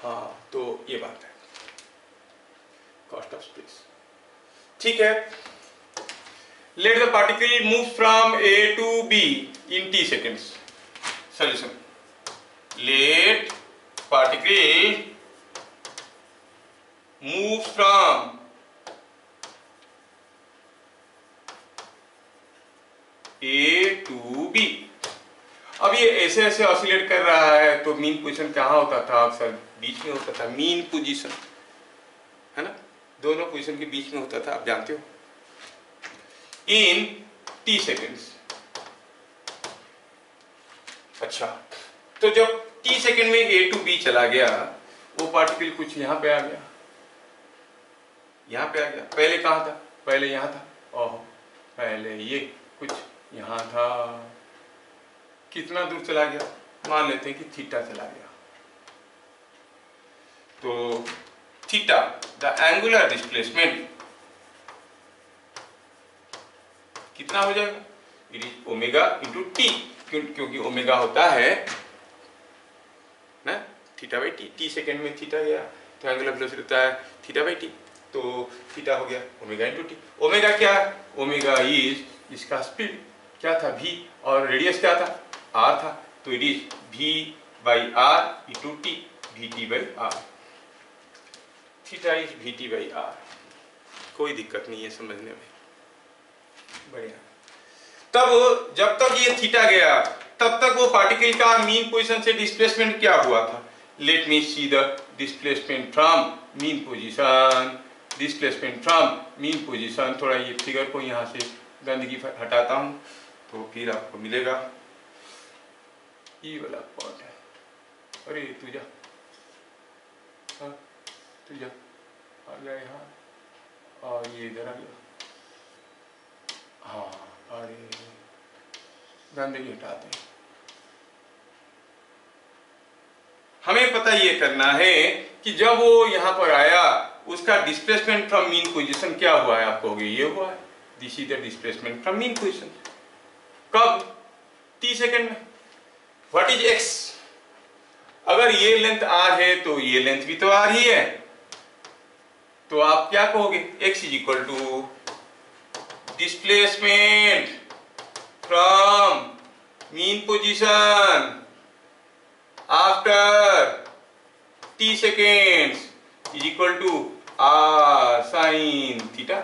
हाँ, तो ये बात है, कॉस्ट ऑफ स्पेस। ठीक है, let the particle move from A to B in t seconds. Solution: let particle move from A to B। अब ये ऐसे ऐसे ऑसिलेट कर रहा है तो मीन पोजीशन कहाँ होता था? अक्सर बीच में होता था। मीन पोजीशन है ना, दोनों पोजीशन के बीच में होता था, आप जानते हो। इन t सेकेंड्स। अच्छा, तो जब t सेकेंड में A to B चला गया, वो पार्टिकल कुछ यहाँ पे आ गया, यहाँ पे आ गया। पहले कहाँ था? पहले यहाँ था। ओह, पहले ये कुछ यहाँ था। कितना दूर चला गया? मान लेते हैं कि थीटा चला गया। तो थीटा, द एंगुलर डिस्प्लेसमेंट कितना हो जाएगा? It is omega into T, क्योंकि ओमेगा होता है ना theta by T. T second में थीटा गया तो एंगुलर वेलोसिटी होता है थीटा बाई टी, तो थीटा हो गया ओमेगा इंटू टी। ओमेगा क्या है? ओमेगा इज इसका स्पीड क्या था? v, और रेडियस क्या था? r था। तो it is v by r into t, vt by r. Theta is vt by r. कोई दिक्कत नहीं है समझने में, बढ़िया। तब जब तक ये थीटा गया तब तक वो पार्टिकल का मीन पोजीशन से डिस्प्लेसमेंट क्या हुआ था? Let me see the displacement from mean position, displacement from mean position. थोड़ा ये फिगर को यहाँ से गंदगी हटाता हूँ तो फिर आपको मिलेगा। ये वाला पॉइंट है। अरे तू जा, तू जा, आ गया यहाँ, और ये इधर आ गया। हाँ, अरे गंदगी हटाते हैं। हमें पता ये करना है कि जब वो यहाँ पर आया उसका डिस्प्लेसमेंट फ्रॉम मीन पोजीशन क्या हुआ है? आपको ये हुआ है, this is the displacement from mean position. कब? t सेकेंड में। What is x? अगर ये लेंथ r है तो ये लेंथ भी तो r ही है, तो आप क्या कहोगे? x is equal to displacement from mean position after t seconds is equal to r sin theta.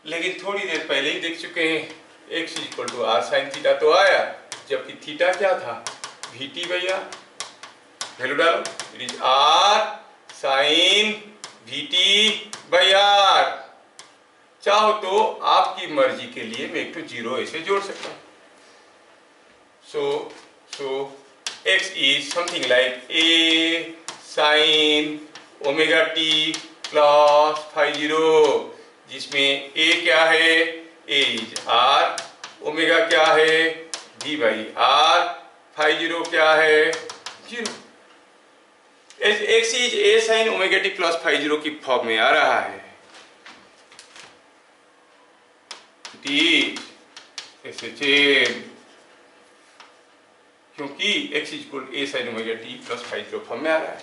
लेकिन थोड़ी देर पहले ही देख चुके हैं x equal to r sine theta तो आया, जबकि थीटा क्या था, वी टी आर। वैल्यू डालो, it is r sine v t r. चाहो तो आपकी मर्जी के लिए मैं एक तो जीरो ऐसे जोड़ सकता हूं। So x is something like a sin omega T plus phi zero, जिसमें a क्या है, a इज r, ओमेगा क्या है v by r, phi zero क्या है zero. x is a sin omega T plus phi zero की form में आ रहा है। क्योंकि x equal a sin omega T plus phi zero form में आ रहा है।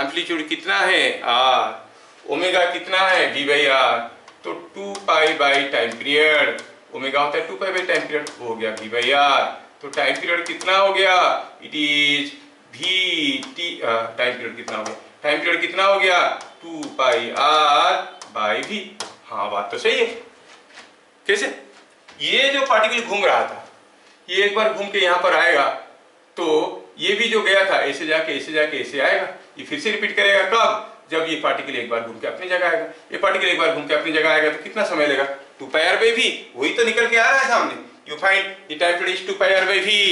एम्पलीट्यूड कितना है r, ओमेगा कितना है v बाई r, तो 2 pi by time period, omega होता है 2 पाई बाई टाइम पीरियड, हो गया v बाई r। तो टाइम पीरियड कितना हो गया, it is v t, time period कितना हो गया, टाइम पीरियड कितना हो गया 2 पाई r बाई v। हाँ बात तो सही है। कैसे, ये जो पार्टिकल घूम रहा था ये एक बार घूम के यहाँ पर आएगा, तो ये भी जो गया था ऐसे जाके ऐसे जाके ऐसे आएगा, ये फिर से रिपीट करेगा कब, जब ये पार्टिकल एक बार घूम के अपनी जगह आएगा। ये पार्टिकल एक बार घूम के अपनी जगह आएगा तो कितना समय लेगा, 2 पाई आर बाई वी, वही तो निकल के आ रहा है सामने। You find the time period is 2 pi r by v.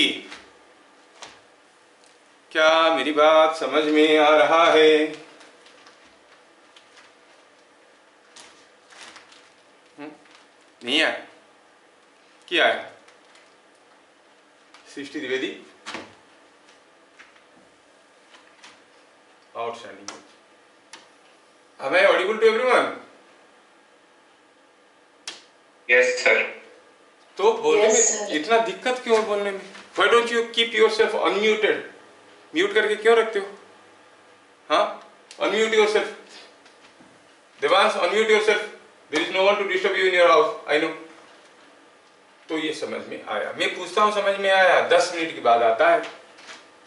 क्या मेरी बात समझ में आ रहा है? नहीं आया, क्या है Srishti Dwivedi? Outstanding. Am I audible to everyone? Yes, sir. तो बोलने Yes, में sir. इतना दिक्कत क्यों है बोलने में? Why don't you keep yourself unmuted? Mute करके क्यों रखते हो? हाँ, unmute yourself. Devansh, unmute yourself. There is no one to disturb you in your house. I know. तो ये समझ में आया। मैं पूछता हूँ समझ में आया, 10 मिनट के बाद आता है।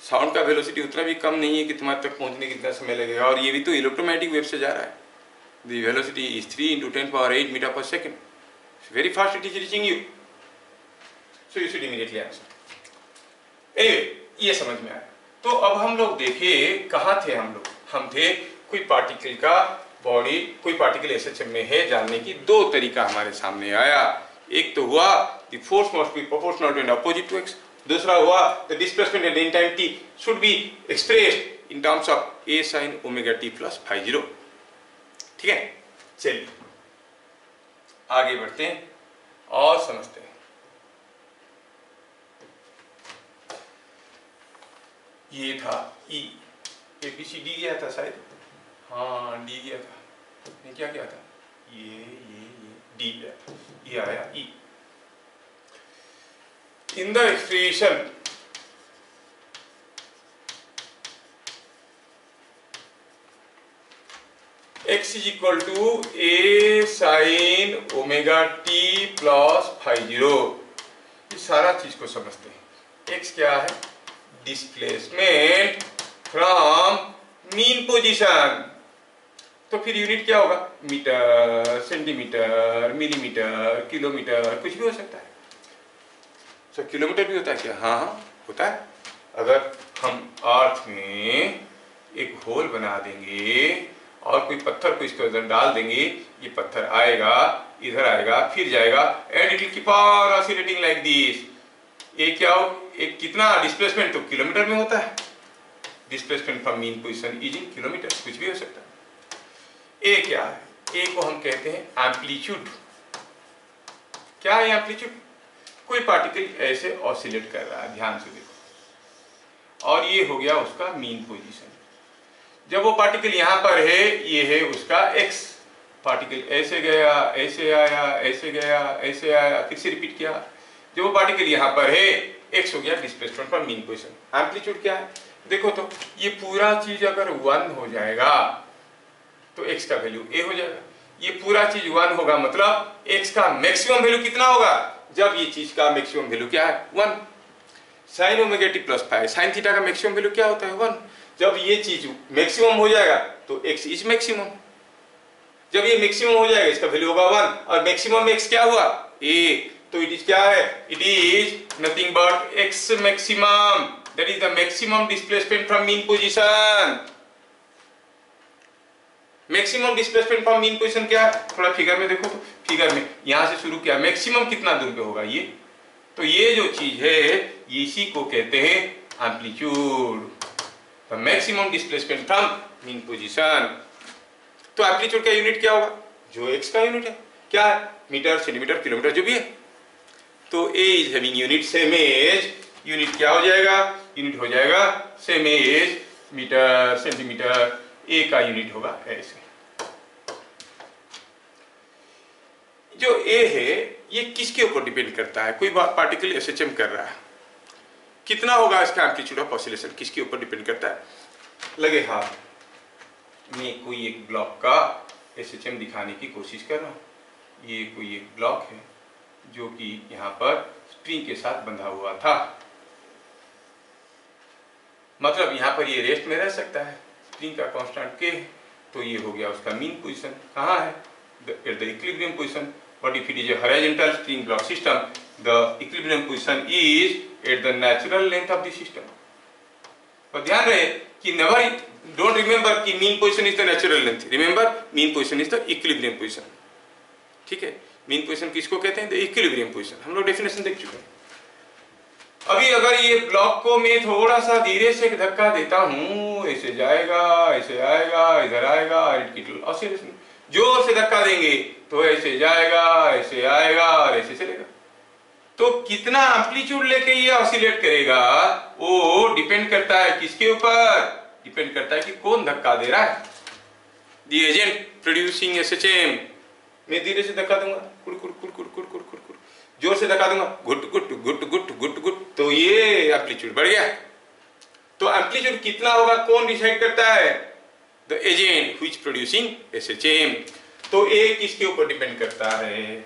साउंड का वेलोसिटी उतना भी कम नहीं है कि तुम्हारे तक पहुंचने कितना समय लगेगा, और ये भी तो इलेक्ट्रोमैग्नेटिक वेव से जा रहा है। द वेलोसिटी इज 3 × 10⁸ मीटर पर second. Very fast it is reaching you, so you should immediately answer. Anyway, ये समझ में आया। तो अब हम लोग देखिए कहाँ थे हम लोग। हम थे कोई पार्टिकल का बॉडी, कोई पार्टिकल एसएचएम में है जानने की दो तरीका हमारे सामने आया। एक तो हुआ the force must be proportional to and opposite to x, दूसरा हुआ the displacement at in time t should be expressed in terms of a sin omega t plus phi zero. ठीक है, चलिए आगे बढ़ते हैं और समझते हैं। ये था E, ABCD गया था शायद, हाँ D गया था, ये क्या क्या था, ये D गया, ये आया E। In the expression x is equal to a sin omega t plus phi zero, ये सारा चीज को समझते हैं। x क्या है, डिस्प्लेसमेंट फ्रॉम मीन पोजीशन, तो फिर यूनिट क्या होगा, मीटर, सेंटीमीटर, मिलीमीटर, किलोमीटर, कुछ भी हो सकता है। तो किलोमीटर भी होता है क्या, हाँ हाँ होता है। अगर हम अर्थ में एक होल बना देंगे और कोई पत्थर को इसके अंदर डाल देंगे, ये पत्थर आएगा, इधर आएगा, फिर जाएगा, and it will keep on oscillating like this. ये क्या हो, एक कितना डिस्प्लेसमेंट तो किलोमीटर में होता है, displacement from mean position is in kilometre, कुछ भी हो सकता है। ए क्या है, ए को हम कहते हैं एम्पलीट्यूड। क्या है एम्पलीट्यूड, कोई पार्टिकल ऐसे ऑसिलेट कर रहा है, ध्यान से देखो, और ये हो गया उसका मीन पोजीशन। जब वो पार्टिकल यहाँ पर है, ये है उसका एक्स, पार्टिकल ऐसे गया, ऐसे आया, ऐसे गया, ऐसे आया, फिर से रिपीट किया। जब वो पार्टिकल यहाँ पर है, एक्स हो गया displacement from mean position. Amplitude क्या है, देखो तो ये पूरा चीज अगर 1 हो जाएगा तो x का वैल्यू a हो जाएगा। ये पूरा चीज 1 होगा, मतलब x का मैक्सिमम वैल्यू कितना होगा, जब ये चीज का मैक्सिमम वैल्यू क्या है 1। Sine omega T plus phi, sine theta का मैक्सिमम वैल्यू क्या होता है 1। जब ये चीज मैक्सिमम हो जाएगा तो x इज मैक्सिमम। जब ये मैक्सिमम हो जाएगा इसका वैल्यू होगा 1, और मैक्सिमम x क्या हुआ a, तो तो इट इज क्या है, it is nothing but x maximum, that is the maximum displacement from mean position. Maximum displacement from mean position क्या है, थोड़ा फिगर में देखो, तो फिगर में यहां से शुरू किया, मैक्सिमम कितना दूर पे होगा ये, तो ये जो चीज है इसी को कहते हैं amplitude, the maximum displacement from mean position. तो एम्पलीट्यूड का यूनिट क्या होगा, जो एक्स का यूनिट है, क्या है, मीटर, सेंटीमीटर, किलोमीटर, जो भी है। तो A is having unit same as, unit क्या हो जाएगा, यूनिट हो जाएगा same as metre, centimetre, A का यूनिट होगा ऐसे। जो ए है ये किसके ऊपर डिपेंड करता है, कोई पार्टिकल एसएचएम कर रहा है, कितना होगा इसका एम्पलीट्यूड ऑफ ऑसिलेशन, किसके ऊपर डिपेंड करता है। लगे हाथ में कोई एक ब्लॉक का एसएचएम दिखाने की कोशिश कर रहा हूं, ये कोई एक ब्लॉक है जो कि यहाँ पर स्प्रिंग के साथ बंधा हुआ था, मतलब यहाँ पर ये रेस्ट में रह सकता है, स्प्रिंग का कांस्टेंट के, तो ये हो गया उसका मीन पोजीशन, कहाँ है, at the equilibrium position. But if it is A horizontal spring block system, the equilibrium position is at the natural length of the system. तो ध्यान रहे कि नेवर डोंट रिमेंबर कि mean position is the natural length, remember mean position is the equilibrium position. ठीक है, mean position किसको कहते हैं, द इक्विलिब्रियम पोजीशन, हम लोग डेफिनेशन देख चुके हैं। अभी अगर ये ब्लॉक को मैं थोड़ा सा धीरे से धक्का देता हूं, ऐसे जाएगा, ऐसे आएगा, इधर आएगा, ऑसिलेशन, जोर से धक्का देंगे तो ऐसे जाएगा, ऐसे आएगा और ऐसे चलेगा। तो कितना एम्पलीट्यूड लेके ये ऑसिलेट करेगा वो डिपेंड करता है किसके ऊपर, डिपेंड करता है कि कौन धक्का दे रहा है। द एजेंट प्रोड्यूसिंग एसएचएम, मैं धीरे से धक्का दूंगा, कुड़ कुड़ कुड़ कुड़ कुड़ कुड़ कुड़, जोर से धक्का दूंगा, गुट गुट गुट गुट गुट गुट, तो ये एम्पलीट्यूड बढ़ गया। तो एम्पलीट्यूड कितना होगा कौन डिसाइड करता है, the agent which producing SHM. तो ए किसके ऊपर डिपेंड करता है,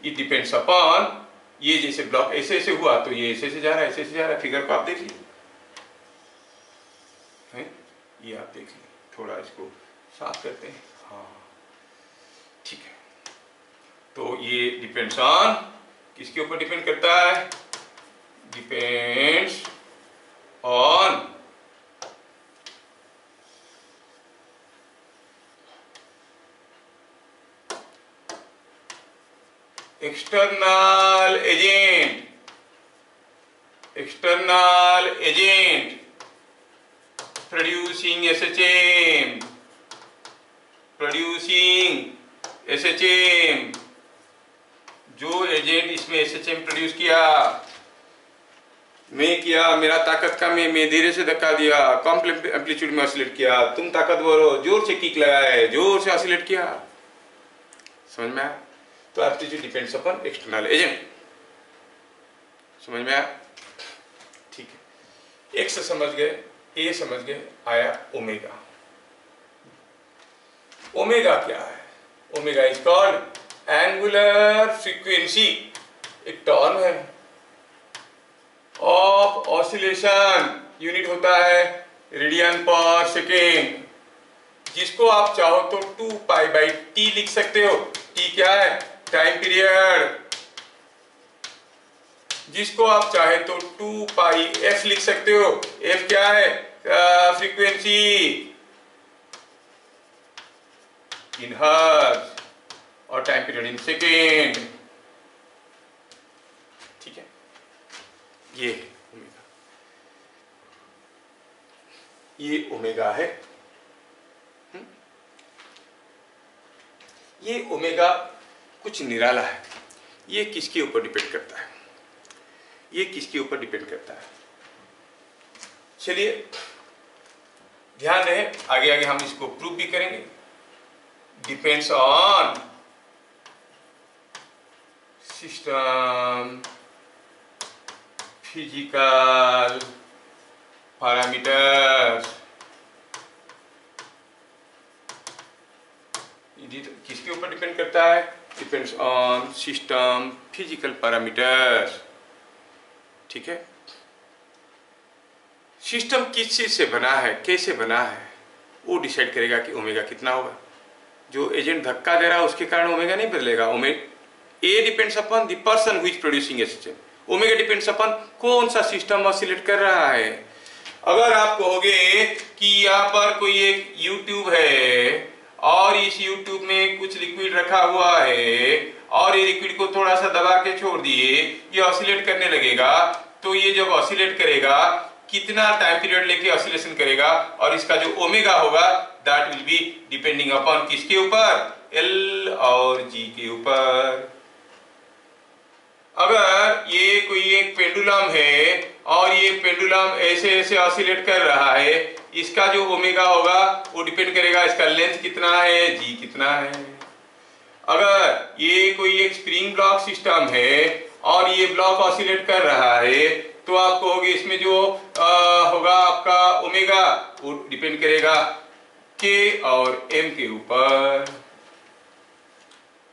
इट डिपेंड्स अपॉन, ये जैसे ब्लॉक ऐसे ऐसे हुआ तो ये ऐसे ऐसे जा रहा है, ऐसे ऐसे जा रहा है, फिगर को आप देख लीजिए, ये आप देख लीजिए, थोड़ा इसको साफ करते हैं, हाँ ठीक है। तो ये डिपेंड्स ऑन, किसके ऊपर डिपेंड करता है, depends on external agent producing SHM, जो एजेंट इसमें SHM प्रोड्यूस किया, मैं किया, मेरा ताकत कम है, मैं धीरे से धक्का दिया, कम एम्पलीट्यूड में ऑसिलेट किया, तुम ताकतवर हो, जोर से किक लगाए, जोर से ऑसिलेट किया, समझ में आया। तो amplitude depends upon external agent, समझ में आया, ठीक है। एक्स समझ गए, ए समझ गए, आया ओमेगा। ओमेगा क्या है, omega is called angular frequency, एक टर्म है ऑफ ऑसिलेशन, यूनिट होता है रेडियन पर सेकेंड, जिसको आप चाहो तो 2 पाई बाई टी लिख सकते हो। टी क्या है, टाइम पीरियड, जिसको आप चाहे तो 2 पाई एफ लिख सकते हो। एफ क्या है, फ्रीक्वेंसी इन हर्ट्ज और टाइम पीरियड इन सेकेंड, ठीक है। ये ओमेगा, ये ओमेगा है। ये ओमेगा कुछ निराला है, ये किसके ऊपर डिपेंड करता है, ये किसके ऊपर डिपेंड करता है। चलिए ध्यान रहे, आगे आगे हम इसको प्रूव भी करेंगे। Depends on system physical parameters, किसके ऊपर डिपेंड करता है, depends on system physical parameters, ठीक है। सिस्टम किस चीज से बना है, कैसे बना है, वो डिसाइड करेगा कि ओमेगा कितना होगा। जो एजेंट धक्का दे रहा है उसके कारण ओमेगा नहीं बदलेगा, A depends upon the person who is producing SHM, omega depends upon कौन सा सिस्टम ऑसिलेट कर रहा है। अगर आप कहोगे कि यहाँ पर कोई एक यूट्यूब है और इस यूट्यूब में कुछ लिक्विड रखा हुआ है और ये लिक्विड को थोड़ा सा दबा के छोड़ दिए, ये ऑसिलेट करने लगेगा, तो ये जब ऑसिलेट करेगा कितना टाइम पीरियड लेके ऑसिलेशन करेगा और इसका जो ओमेगा होगा that will be depending upon किसके ऊपर, एल और जी के ऊपर। अगर ये कोई एक पेंडुलम है और ये पेंडुलम ऐसे ऐसे ऑसिलेट कर रहा है, इसका जो ओमेगा होगा वो डिपेंड करेगा इसका लेंथ कितना है, जी कितना है। अगर ये कोई एक स्प्रिंग ब्लॉक सिस्टम है और ये ब्लॉक ऑसिलेट कर रहा है, तो आप कहोगे इसमें जो होगा आपका ओमेगा वो डिपेंड करेगा के और एम के ऊपर।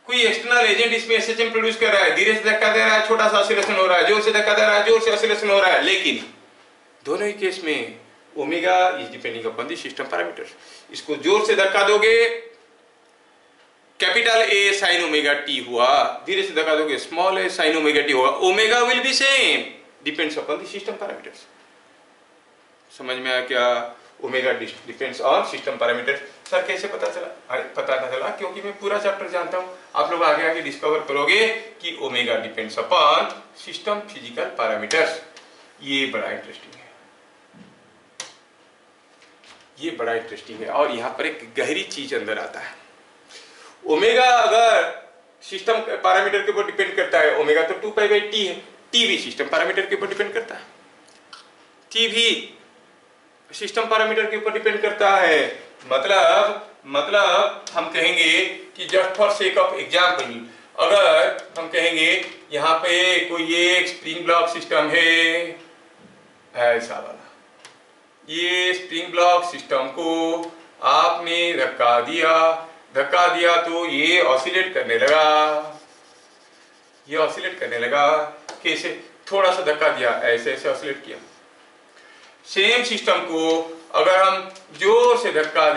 कोई एक्सटर्नल एजेंट इसमें एसएचएम प्रोड्यूस कर रहा है, धीरे से धक्का दे रहा है, छोटा सा ऑसिलेशन हो रहा है, जोर से धक्का दे रहा है, जोर से ऑसिलेशन हो रहा है, लेकिन दोनों ही केस में omega is depending upon the system parameters. इसको जोर से धक्का दोगे capital A sine omega T हुआ, धीरे से धक्का दोगे स्मॉल ए साइन ओमेगा टी होगा, omega will be same, depends upon the system parameters. समझ में आया क्या? Omega depends on system parameters. Sir कैसे पता चला? पता ना चला क्योंकि मैं पूरा चैप्टर जानता हूं। आप लोग आगे आगे डिस्कवर करोगे कि omega depends upon system physical parameters. ये बड़ा इंटरेस्टिंग है, ये बड़ा इंटरेस्टिंग है। और यहाँ पर एक गहरी चीज अंदर आता है। ओमेगा अगर सिस्टम पैरामीटर के ऊपर डिपेंड करता है, ओमेगा तो 2π/t है, टी भी सिस्टम पैरामीटर के ऊपर डिपेंड करता है, टी भी सिस्टम पैरामीटर के ऊपर डिपेंड करता है। मतलब हम कहेंगे कि just for sake of example, अगर हम कहेंगे यहाँ पे कोई एक स्प्रिंग ब्लॉक सिस्टम है ऐसा वाला, ये स्प्रिंग ब्लॉक सिस्टम को आपने धक्का दिया तो ये ऑसिलेट करने लगा, ये ऑसिलेट करने लगा। कैसे? थोड़ा सा धक्का दिया, ऐसे ऐसे ऑसिलेट किया। सेम सिस्टम को अगर हम जोर से धक्का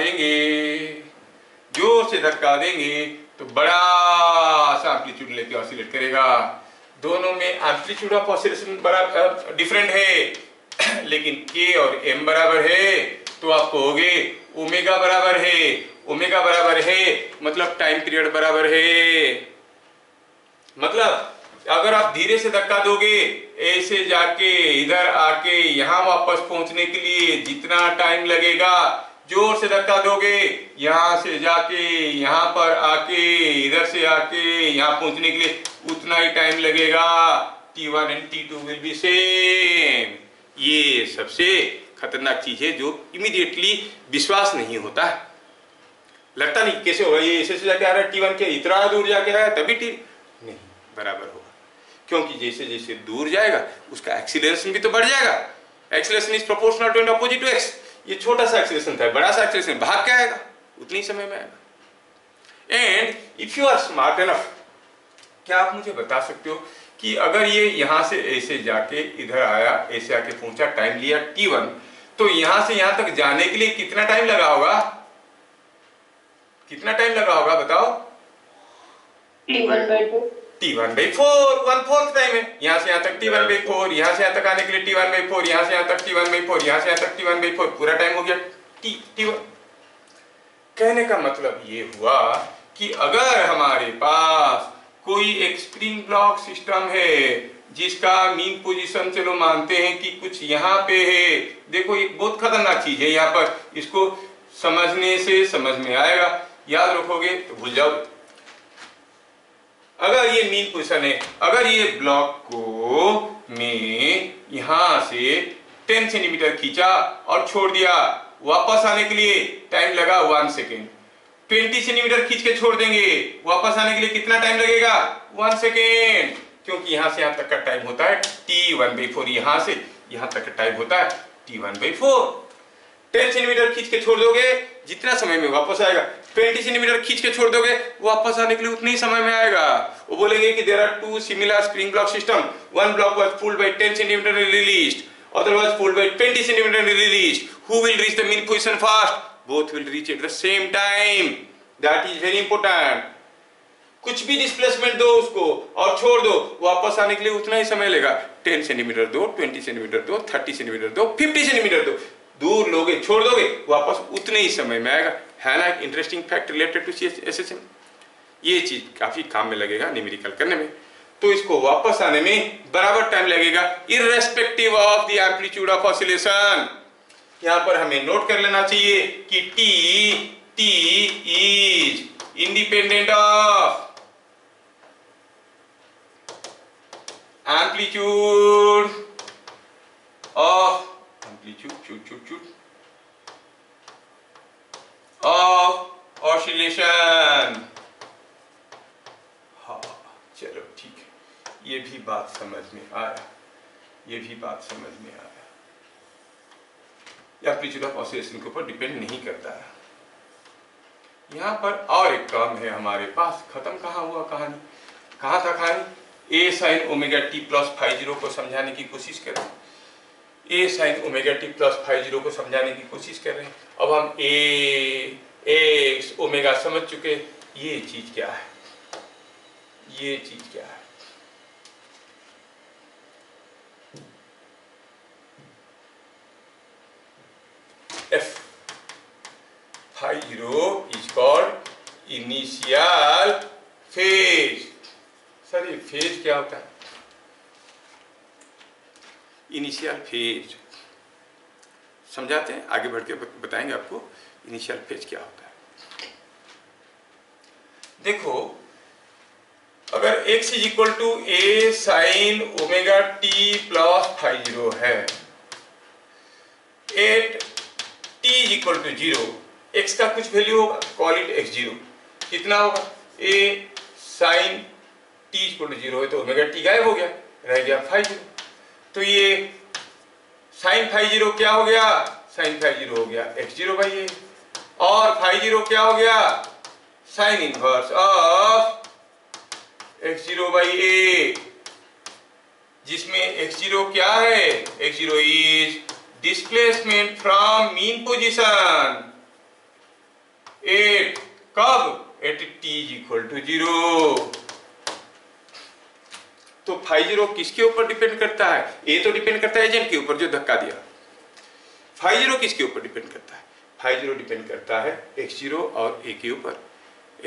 देंगे तो बड़ा सा एम्पलीट्यूड लेके ऑसिलेट करेगा। दोनों में एम्पलीट्यूड ऑफ ऑसिलेशन बड़ा डिफरेंट है, लेकिन के और एम बराबर है, तो आप कहोगे ओमेगा बराबर है, मतलब टाइम पीरियड बराबर है। मतलब अगर आप धीरे से धक्का दोगे, ऐसे जाके इधर आके यहाँ वापस पहुंचने के लिए जितना टाइम लगेगा, जोर से धक्का दोगे यहाँ से जाके यहाँ पर आके, इधर से आके यहाँ पहुंचने के लिए उतना ही टाइम लगेगा। T1 and T2 will be same. ये सबसे खतरनाक चीज है जो इमीडिएटली विश्वास नहीं होता है, लगता नहीं कैसे होगा, ये ऐसे जाके आ रहा है T1 के इतना दूर जाके आया तभी T नहीं बराबर होगा, क्योंकि जैसे जैसे दूर जाएगा उसका एक्सीलरेशन भी तो बढ़ जाएगा। Acceleration is proportional to and opposite to x. ये छोटा सा एक्सीलरेशन था, बड़ा सा एक्सीलरेशन भाग के आएगा, उतनी समय में आएगा। And if you are smart enough, क्या आप मुझे बता सकते हो कि अगर ये यहाँ से ऐसे जाके इधर आया, ऐसे आके पहुंचा, टाइम लिया T1, तो यहाँ से यहाँ तक जाने के लिए कितना टाइम लगा होगा? कितना टाइम लगा होगा बताओ? T1/4, 1/4 टाइम है। यहाँ से यहाँ तक T1/4, यहाँ से यहाँ तक आने के लिए T1/4, यहाँ से यहाँ तक T1/4, यहाँ से यहाँ तक T1/4, पूरा टाइम हो गया T1। कहने का मतलब ये हुआ कि अगर हमारे पास कोई एक स्प्रिंग ब्लॉक सिस्टम है जिसका मीन पोजीशन चलो मानते हैं कि कुछ यहाँ पे है, देखो एक बहुत खतरनाक चीज है यहाँ पर, इसको समझने से समझ में आएगा, याद रखोगे तो भूल जाओ। अगर ये मीन पोजीशन है, अगर ये ब्लॉक को मैं यहाँ से 10 सेंटीमीटर खींचा और छोड़ दिया, वापस आने के लिए टाइम लगा 1 सेकेंड। 20 सेंटीमीटर खींच के छोड़ देंगे, वापस आने के लिए कितना टाइम लगेगा? 1 सेकेंड, क्योंकि यहाँ से यहाँ तक का टाइम होता है T1/4, यहाँ से यहाँ तक का टाइम होता है T1/4। 10 सेंटीमीटर खींच के छोड़ दोगे, जितना समय में वापस आएगा। 20 सेंटीमीटर खींच के छोड़ दोगे, वापस आने के लिए उतने ही समय में आएगा। वो बोलेंगे कि there are 2 similar spring block system, one block was pulled by 10 centimetre and released, other was pulled by 20 centimeter and released. Who will reach the mean position first? Both will reach at the same time. That is very important. कुछ भी displacement दो उसको और छोड़ दो, वापस आने के लिए उतना ही समय लेगा। 10 सेंटीमीटर दो, 20 सेंटीमीटर दो, 30 सेंटीमीटर दो, 50 सेंटीमीटर दो, दूर लोगे छोड़ दोगे, वापस उतने ही समय में आएगा। है ना एक interesting fact related to SHM। ये चीज काफी काम में लगेगा न्यूमेरिकल करने में। तो इसको वापस आने में बराबर टाइम लगेगा irrespective of the amplitude of oscillation. यहां पर हमें नोट कर लेना चाहिए कि T is independent of amplitude of oscillation। हाँ चलो ठीक है, ये भी बात समझ में आया, ये भी बात समझ में आया। एम्पलीट्यूड ऑफ ऑसिलेशन के ऊपर डिपेंड नहीं करता है। यहाँ पर और एक टर्म है हमारे पास, खत्म कहाँ हुआ कहानी, कहाँ था कहानी? A sin omega T plus phi zero को समझाने की कोशिश कर रहे हैं। A sin omega T plus phi zero को समझाने की कोशिश कर रहे हैं। अब हम A x ओमेगा समझ चुके, ये चीज क्या है, ये चीज क्या है? F five zero is called initial phase. Sir ये फेज क्या होता है? इनिशियल फेज समझाते हैं, आगे बढ़ के बताएंगे आपको इनिशियल फेज क्या होता है। देखो अगर x is equal to A sine omega T plus phi zero है, at t is equal to zero, x का कुछ वैल्यू होगा, कॉल इट x0, कितना होगा? A sine t equal to zero है तो ओमेगा टी गायब हो गया, रह गया फाइव जीरो। तो ये साइन फाइव जीरो क्या हो गया? साइन फाइव जीरो हो गया x0 बाई ए, और फाइव जीरो क्या हो गया? Sine inverse of x0 by A, जिसमें x0 क्या है? x0 is displacement from mean position at, कब? At t is equal to zero. तो फाइव जीरो किसके ऊपर डिपेंड करता है? ए तो डिपेंड करता है एजेंट के ऊपर जो धक्का दिया। फाइव जीरो किसके ऊपर डिपेंड करता है? फाइव जीरो डिपेंड करता है x0 और a के ऊपर।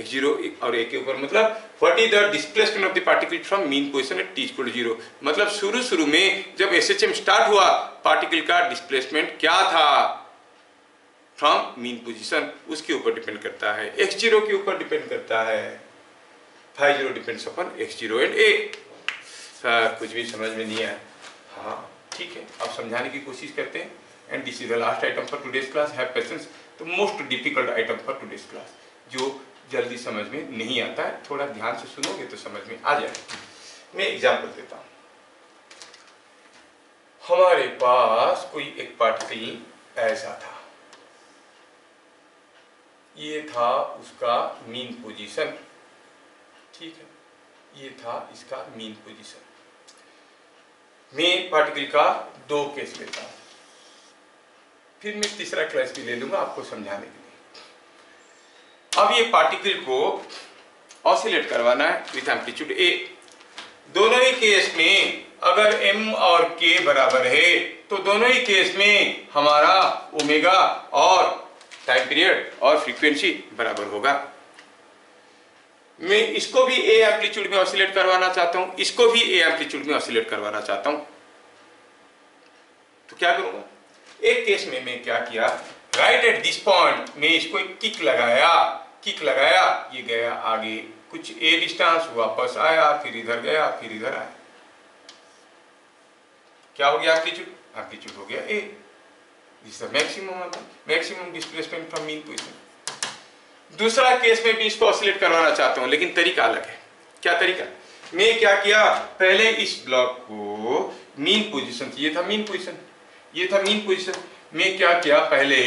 x0 और a के ऊपर मतलब what is the displacement of the particle from mean position at t equal to zero. मतलब शुरू में जब SHM स्टार्ट हुआ, पार्टिकल का डिस्प्लेसमेंट क्या था? फ्रॉम मीन पोजीशन, उसके ऊपर डिपेंड करता है। x0 के ऊपर डिपेंड करता है। Five zero depends upon x0 and a। Sir कुछ भी समझ में नहीं आया? हाँ ठीक है, अब समझाने की कोशिश करते हैं। And this is the last item for today's class. Have patience. The most difficult item for today's class, जो जल्दी समझ में नहीं आता है, थोड़ा ध्यान से सुनोगे तो समझ में आ जाएगा। मैं एग्जांपल देता हूँ। हमारे पास कोई एक पार्टिकल ऐसा था, ये था उसका मीन पोजीशन, ठीक है, ये था इसका मीन पोजीशन। मैं पार्टिकल का दो केस लेता हूं, फिर मैं तीसरा केस भी ले लूंगा आपको समझाने के लिए। अब ये पार्टिकल को ऑसिलेट करवाना है विथ एम्पलीट्यूड a। दोनों ही केस में अगर m और k बराबर है तो दोनों ही केस में हमारा ओमेगा और टाइम पीरियड और फ्रीक्वेंसी बराबर होगा। मैं इसको भी a एम्पलीट्यूड में ऑसिलेट करवाना चाहता हूं, इसको भी a एम्पलीट्यूड में ऑसिलेट करवाना चाहता हूं, तो क्या करूंगा? एक केस में मैं क्या किया, राइट एट दिस पॉइंट मैं इसको एक किक लगाया, ये गया आगे कुछ a डिस्टेंस, वापस आया, फिर इधर गया, फिर इधर आया। क्या हो गया? एम्पलीट्यूड हो गया a। This is the maximum displacement from mean position. दूसरा केस में भी इसको ऑसिलेट करवाना चाहता हूं, लेकिन तरीका अलग है। क्या तरीका? मैं क्या किया, पहले इस ब्लॉक को मीन पोजीशन, ये था मीन पोजीशन, ये था मीन पोजीशन, मैं क्या किया, पहले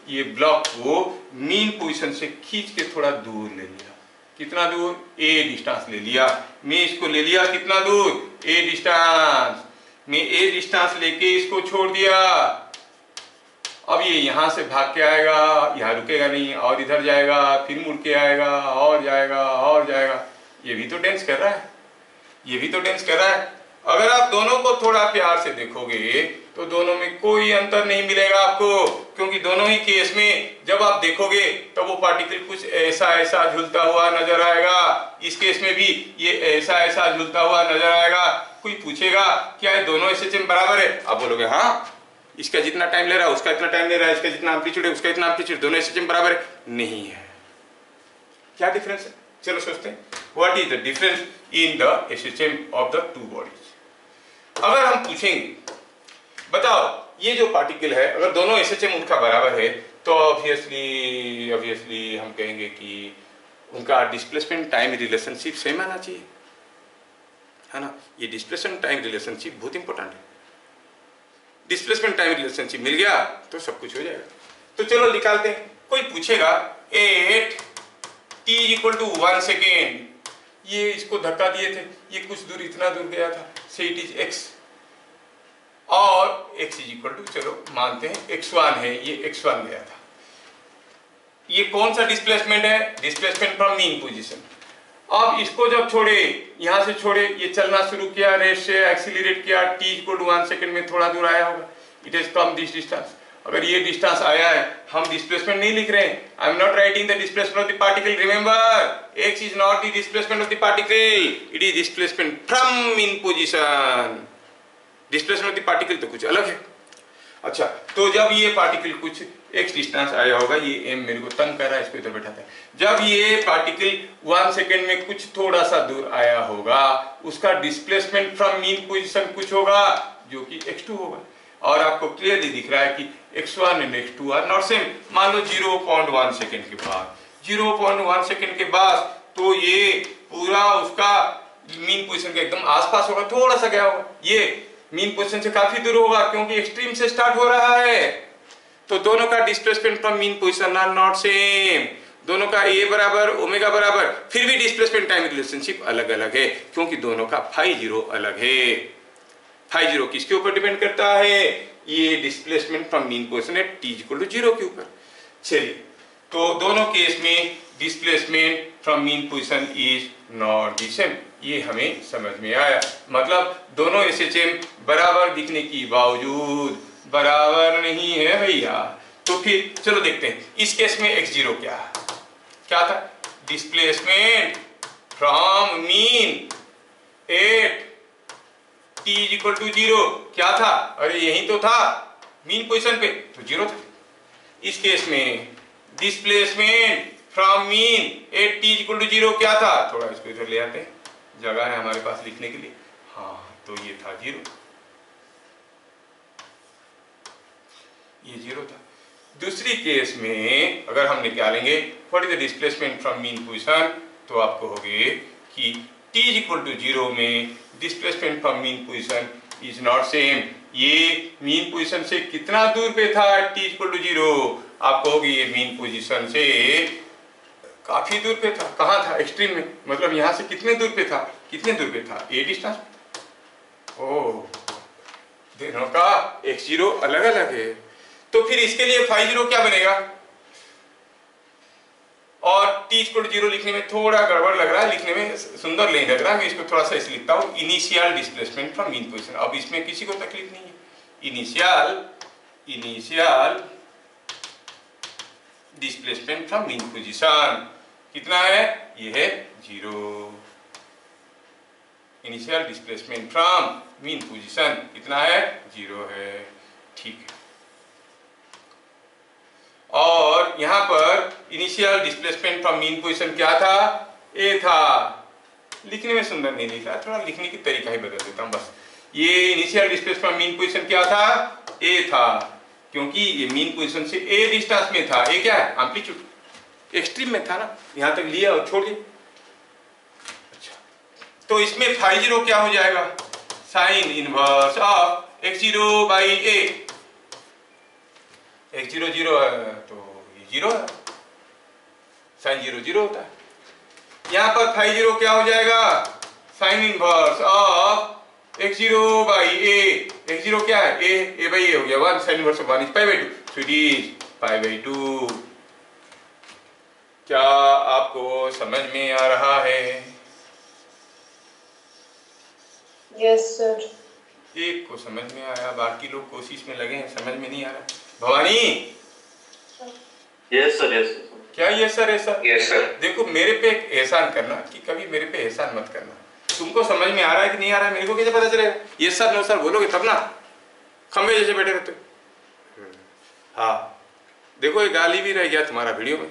ये ब्लॉक को मीन पोजीशन से खींच के थोड़ा दूर ले लिया। कितना दूर? a डिस्टेंस ले लिया। मैं इसको ले लिया कितना दूर? a distance. मैं a डिस्टेंस लेके इसको छोड़ दिया। अब ये यहां से भाग के आएगा, यहां रुकेगा नहीं, और इधर जाएगा, फिर मुड़ के आएगा, और जाएगा और जाएगा। ये भी तो टेंस कर रहा है, ये भी तो टेंस कर रहा है। अगर आप दोनों को थोड़ा प्यार से देखोगे तो दोनों में कोई अंतर नहीं मिलेगा आपको, क्योंकि दोनों ही केस में जब आप देखोगे तो वो पार्टिकल कुछ ऐसा ऐसा झूलता हुआ नजर आएगा। इस केस में भी ये ऐसा ऐसा झूलता हुआ नजर आएगा। कोई पूछेगा क्या ये दोनों SHM बराबर है, आप बोलोगे हाँ, इसका जितना टाइम ले रहा है उसका इतना टाइम ले रहा है, इसका जितना एम्पलीट्यूड है उसका इतना एम्पलीट्यूड, दोनों SHM बराबर है। नहीं है। क्या डिफरेंस है, चलो सोचते हैं। What is the difference in the SHM of the two bodies. अगर हम पूछेंगे बताओ ये जो पार्टिकल है अगर दोनों SHM उनका बराबर है तो ऑब्वियसली हम कहेंगे कि उनका डिस्प्लेसमेंट टाइम रिलेशनशिप सेम आना चाहिए, है ना। ये डिस्प्लेसमेंट टाइम रिलेशनशिप बहुत इंपॉर्टेंट है। डिस्प्लेसमेंट टाइम रिलेशनशिप मिल गया तो सब कुछ हो जाएगा। तो चलो निकालते हैं। कोई पूछेगा 8 t = 1 सेकेंड, ये इसको धक्का दिए थे, ये कुछ दूर इतना दूर गया था, से इट इज x, और x = चलो मानते हैं x1 है, ये x1 गया था। ये कौन सा डिस्प्लेसमेंट है, डिस्प्लेसमेंट फ्रॉम मीन पोजीशन। अब इसको जब छोड़े, यहां से छोड़े, ये चलना शुरू किया, रेस से एक्सीलरेट किया, t = 1 सेकेंड में थोड़ा दूर आया होगा, it is come this distance. अगर ये डिस्टेंस आया है, हम डिस्प्लेसमेंट नहीं लिख रहे हैं, I am not writing the displacement of the particle, remember x is not the displacement of the particle, it is displacement from mean position. Displacement of the particle तो कुछ अलग है। अच्छा, तो जब ये पार्टिकल कुछ x डिस्टेंस आया होगा, ये m मेरे को तंग कर रहा है, इसको इधर बैठाता है। जब ये पार्टिकल 1 सेकेंड में कुछ थोड़ा सा दूर आया होगा, उसका डिस्प्लेसमेंट फ्रॉम मीन पोजीशन कुछ होगा जो कि x2 होगा। और आपको क्लियरली दिख रहा है कि x1 and x2 are not same. मान लो 0.1 सेकेंड के बाद, 0.1 सेकेंड के बाद तो ये पूरा उसका मीन पोजीशन के एकदम आसपास होगा, थोड़ा सा गया होगा, ये मीन पोजीशन से काफी दूर होगा क्योंकि एक्सट्रीम से स्टार्ट हो रहा है। तो दोनों का displacement from mean position are not same, दोनों का a बराबर ओमेगा बराबर, फिर भी डिस्प्लेसमेंट टाइम रिलेशनशिप अलग अलग है क्योंकि दोनों का फाई 0 अलग है। फाई 0 किसके ऊपर डिपेंड करता है, ये डिस्प्लेसमेंट फ्रॉम मीन पोजीशन है t = 0 के ऊपर। चलिए, तो दोनों केस में displacement from mean position is not the same, ये हमें समझ में आया। मतलब दोनों SHM बराबर दिखने की बावजूद बराबर नहीं है भैया। तो फिर चलो देखते हैं इस केस में x0 क्या था, डिस्प्लेसमेंट फ्रॉम मीन 8 t = 0 क्या था, अरे यही तो था मीन पोजीशन पे, तो 0 था। इस केस में डिस्प्लेसमेंट फ्रॉम मीन 8 t = 0 क्या था, थोड़ा इसको इधर ले आते हैं, जगह है हमारे पास लिखने के लिए। हाँ, तो ये था 0, ये 0 था। दूसरी केस में अगर हम निकालेंगे what is the displacement from mean position, तो आपको होगे कि t = 0 में displacement from mean position is not same. ये मीन पोजीशन से कितना दूर पे था t = 0, आपको होगी ये मीन पोजीशन से काफी दूर पे था। कहाँ था, एक्सट्रीम में, मतलब यहाँ से कितने दूर पे था, कितने दूर पे था, a डिस्टेंस। ओह, दोनों का x0 अलग अलग है। तो फिर इसके लिए फाई 0 क्या बनेगा, और t = 0 लिखने में थोड़ा गड़बड़ लग रहा है, लिखने में सुंदर नहीं लग रहा है, मैं इसको थोड़ा सा ऐसे लिखता हूँ, initial displacement from mean position. अब इसमें किसी को तकलीफ नहीं है, initial displacement from mean position कितना है, ये है 0। Initial displacement from mean position कितना है, 0 है, ठीक है। और यहां पर initial displacement from mean position क्या था, a था। लिखने में सुंदर नहीं लिखा, थोड़ा लिखने की तरीका ही बदल देता हूं बस। ये initial displacement from mean position क्या था, a था, क्योंकि ये मीन पोजीशन से a डिस्टेंस में था। a क्या है, एम्पलीट्यूड, एक्सट्रीम में था ना, यहां तक लिया और छोड़ दिया। अच्छा, तो इसमें फाई 0 क्या हो जाएगा, sign inverse of x0/a। x0 0 है तो ये 0 है, साइन 0 0 होता है। यहां पर फाई 0 क्या हो जाएगा, sign inverse of x0/a। x0 क्या है, a/a हो गया 1, sine inverse of 1 is π/2, so it is π/2। क्या आपको समझ में आ रहा है, Yes, sir. एक को समझ में आया, बाकी लोग कोशिश में लगे हैं, समझ में नहीं आ रहा। Bhavani, yes sir, yes sir. क्या यस सर? ऐसा यस सर। देखो, मेरे पे एक एहसान करना कि कभी मेरे पे एहसान मत करना। तुमको समझ में आ रहा है कि नहीं आ रहा है, मेरे को कैसे पता चलेगा? यस सर नो सर बोलोगे तब ना, खंबे जैसे बैठे रहते। हाँ देखो, ये गाली भी रह गया तुम्हारा वीडियो में,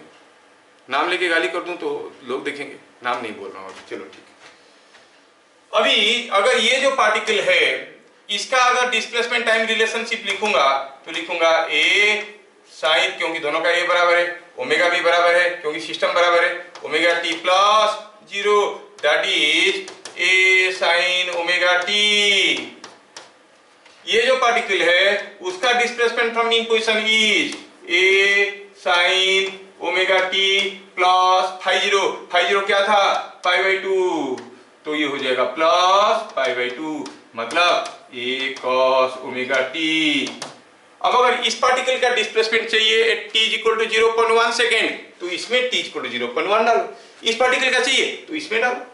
नाम लेके गाली कर दूं तो लोग देखेंगे। नाम नहीं बोल रहा हूँ, चलो ठीक है। अभी अगर ये जो पार्टिकल है इसका अगर डिस्प्लेसमेंट टाइम रिलेशनशिप लिखूंगा तो लिखूंगा ए साइन, क्योंकि दोनों का ए बराबर है, ओमेगा भी बराबर है क्योंकि सिस्टम बराबर है, omega T plus 0 that is a sine omega t. ये जो पार्टिकल है उसका displacement from mean position is a sine omega T plus phi zero क्या था, π/2, तो ये हो जाएगा प्लस π/2, मतलब ए कॉस ओमेगा टी। अब अगर इस पार्टिकल का डिस्प्लेसमेंट चाहिए एट t = 0.1 सेकेंड तो इसमें t = 0.1 डालो, इस पार्टिकल का चाहिए तो इसमें डालो।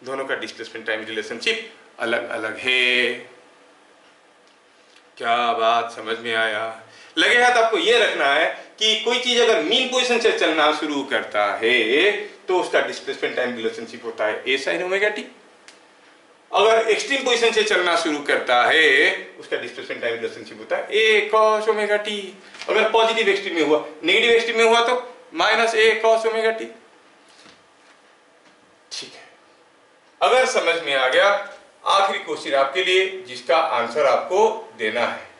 दोनों का डिस्प्लेसमेंट टाइम रिलेशनशिप अलग अलग है। क्या बात समझ में आया? लगे हाथ आपको ये रखना है कि कोई चीज अगर मीन पोजीशन से चलना शुरू करता है तो उसका डिस्प्लेसमेंट टाइम रिलेशनशिप होता है ए साइन ओमेगा टी। अगर एक्सट्रीम पोजीशन से चलना शुरू करता है उसका डिस्प्लेसमेंट टाइम रिलेशनशिप होता है ए कॉस ओमेगा टी। अगर पॉजिटिव एक्सट्रीम में हुआ, नेगेटिव एक्सट्रीम में हुआ तो माइनस ए कॉस ओमेगा टी। ठीक है, अगर समझ में आ गया, आखिरी क्वेश्चन आपके लिए जिसका आंसर आपको देना है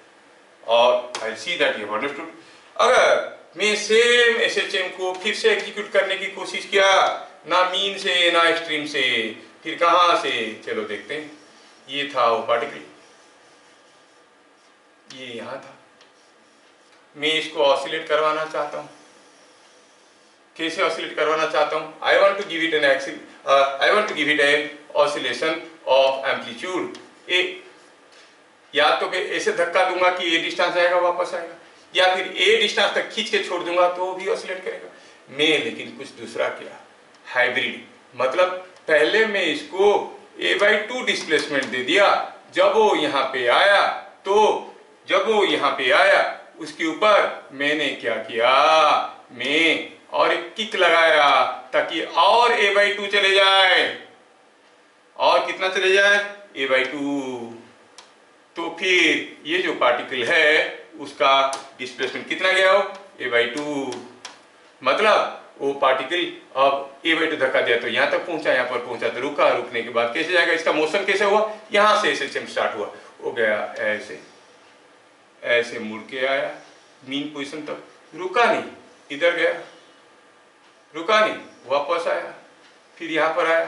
और आई सी दैट यू अंडरस्टूड। अगर मैं सेम एसएचएम को फिर से एग्जीक्यूट करने की कोशिश किया, ना मीन से ना एक्सट्रीम से, फिर कहां से, चलो देखते हैं। ये था वो पार्टिकल, ये यहां था, मैं इसको ऑसिलेट करवाना चाहता हूं। कैसे ऑसिलेट करवाना चाहता हूं? I want to give it an oscillation of amplitude A. या तो मैं ऐसे धक्का दूंगा कि ए डिस्टेंस आएगा वापस आएगा, या फिर ए डिस्टेंस तक खींच के छोड़ दूंगा तो भी ऑसिलेट करेगा। मैं लेकिन कुछ दूसरा किया, हाइब्रिड। मतलब पहले मैं इसको a/2 डिस्प्लेसमेंट दे दिया, जब वो यहाँ पे आया उसके ऊपर मैंने क्या किया, मैं और एक किक लगाया ताकि और a/2 चले जाए, और कितना चले जाए, a/2। तो फिर ये जो पार्टिकल है उसका डिस्प्लेसमेंट कितना गया हो, a/2। मतलब वो पार्टिकल अब a/2 धक्का दिया तो यहां तक पहुंचा, यहां पर पहुंचा तो रुका, रुकने के बाद कैसे जाएगा, इसका मोशन कैसे हुआ, यहां से एसएचएम स्टार्ट हुआ, वो गया ऐसे मुड़ के आया मीन पोजीशन तक, रुका नहीं, इधर गया, रुका नहीं, वापस आया, फिर यहां पर आया,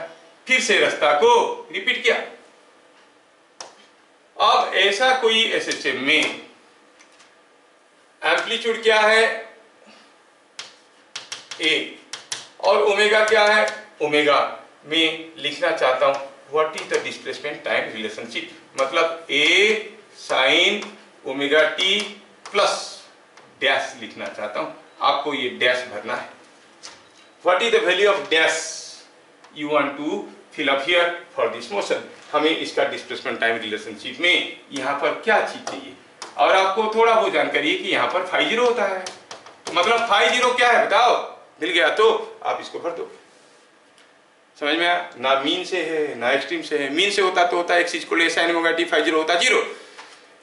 फिर से रास्ता को रिपीट किया। अब ऐसा कोई एसएचएम में एम्पलीट्यूड क्या है, ए, और ओमेगा क्या है, ओमेगा। मैं लिखना चाहता हूं what is the displacement time relationship, मतलब A sine omega T plus dash लिखना चाहता हूं। आपको ये डैश भरना है। What is the value of dash you want to fill up here for this motion. हमें इसका डिस्प्लेसमेंट टाइम रिलेशनशिप में यहाँ पर क्या चीज चाहिए, और आपको थोड़ा वो जानकारी है कि यहाँ पर φ0 होता है, मतलब φ0 क्या है बताओ, मिल गया तो आप इसको भर दो। समझ में आया? ना मीन से है ना एक्सट्रीम से है। मीन से होता तो होता x = sin ओमेगा टी, φ0 होता 0।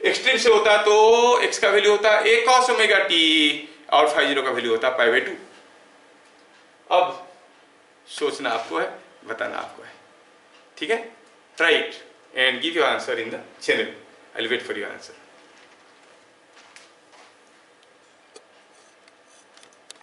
एक्सट्रीम से होता तो x का वैल्यू होता a cos ओमेगा टी और φ0 का वैल्यू होता π/2। अब सोचना आपको है, बताना आपको है, ठीक है? Try it and give your answer in the channel. I'll wait for your answer.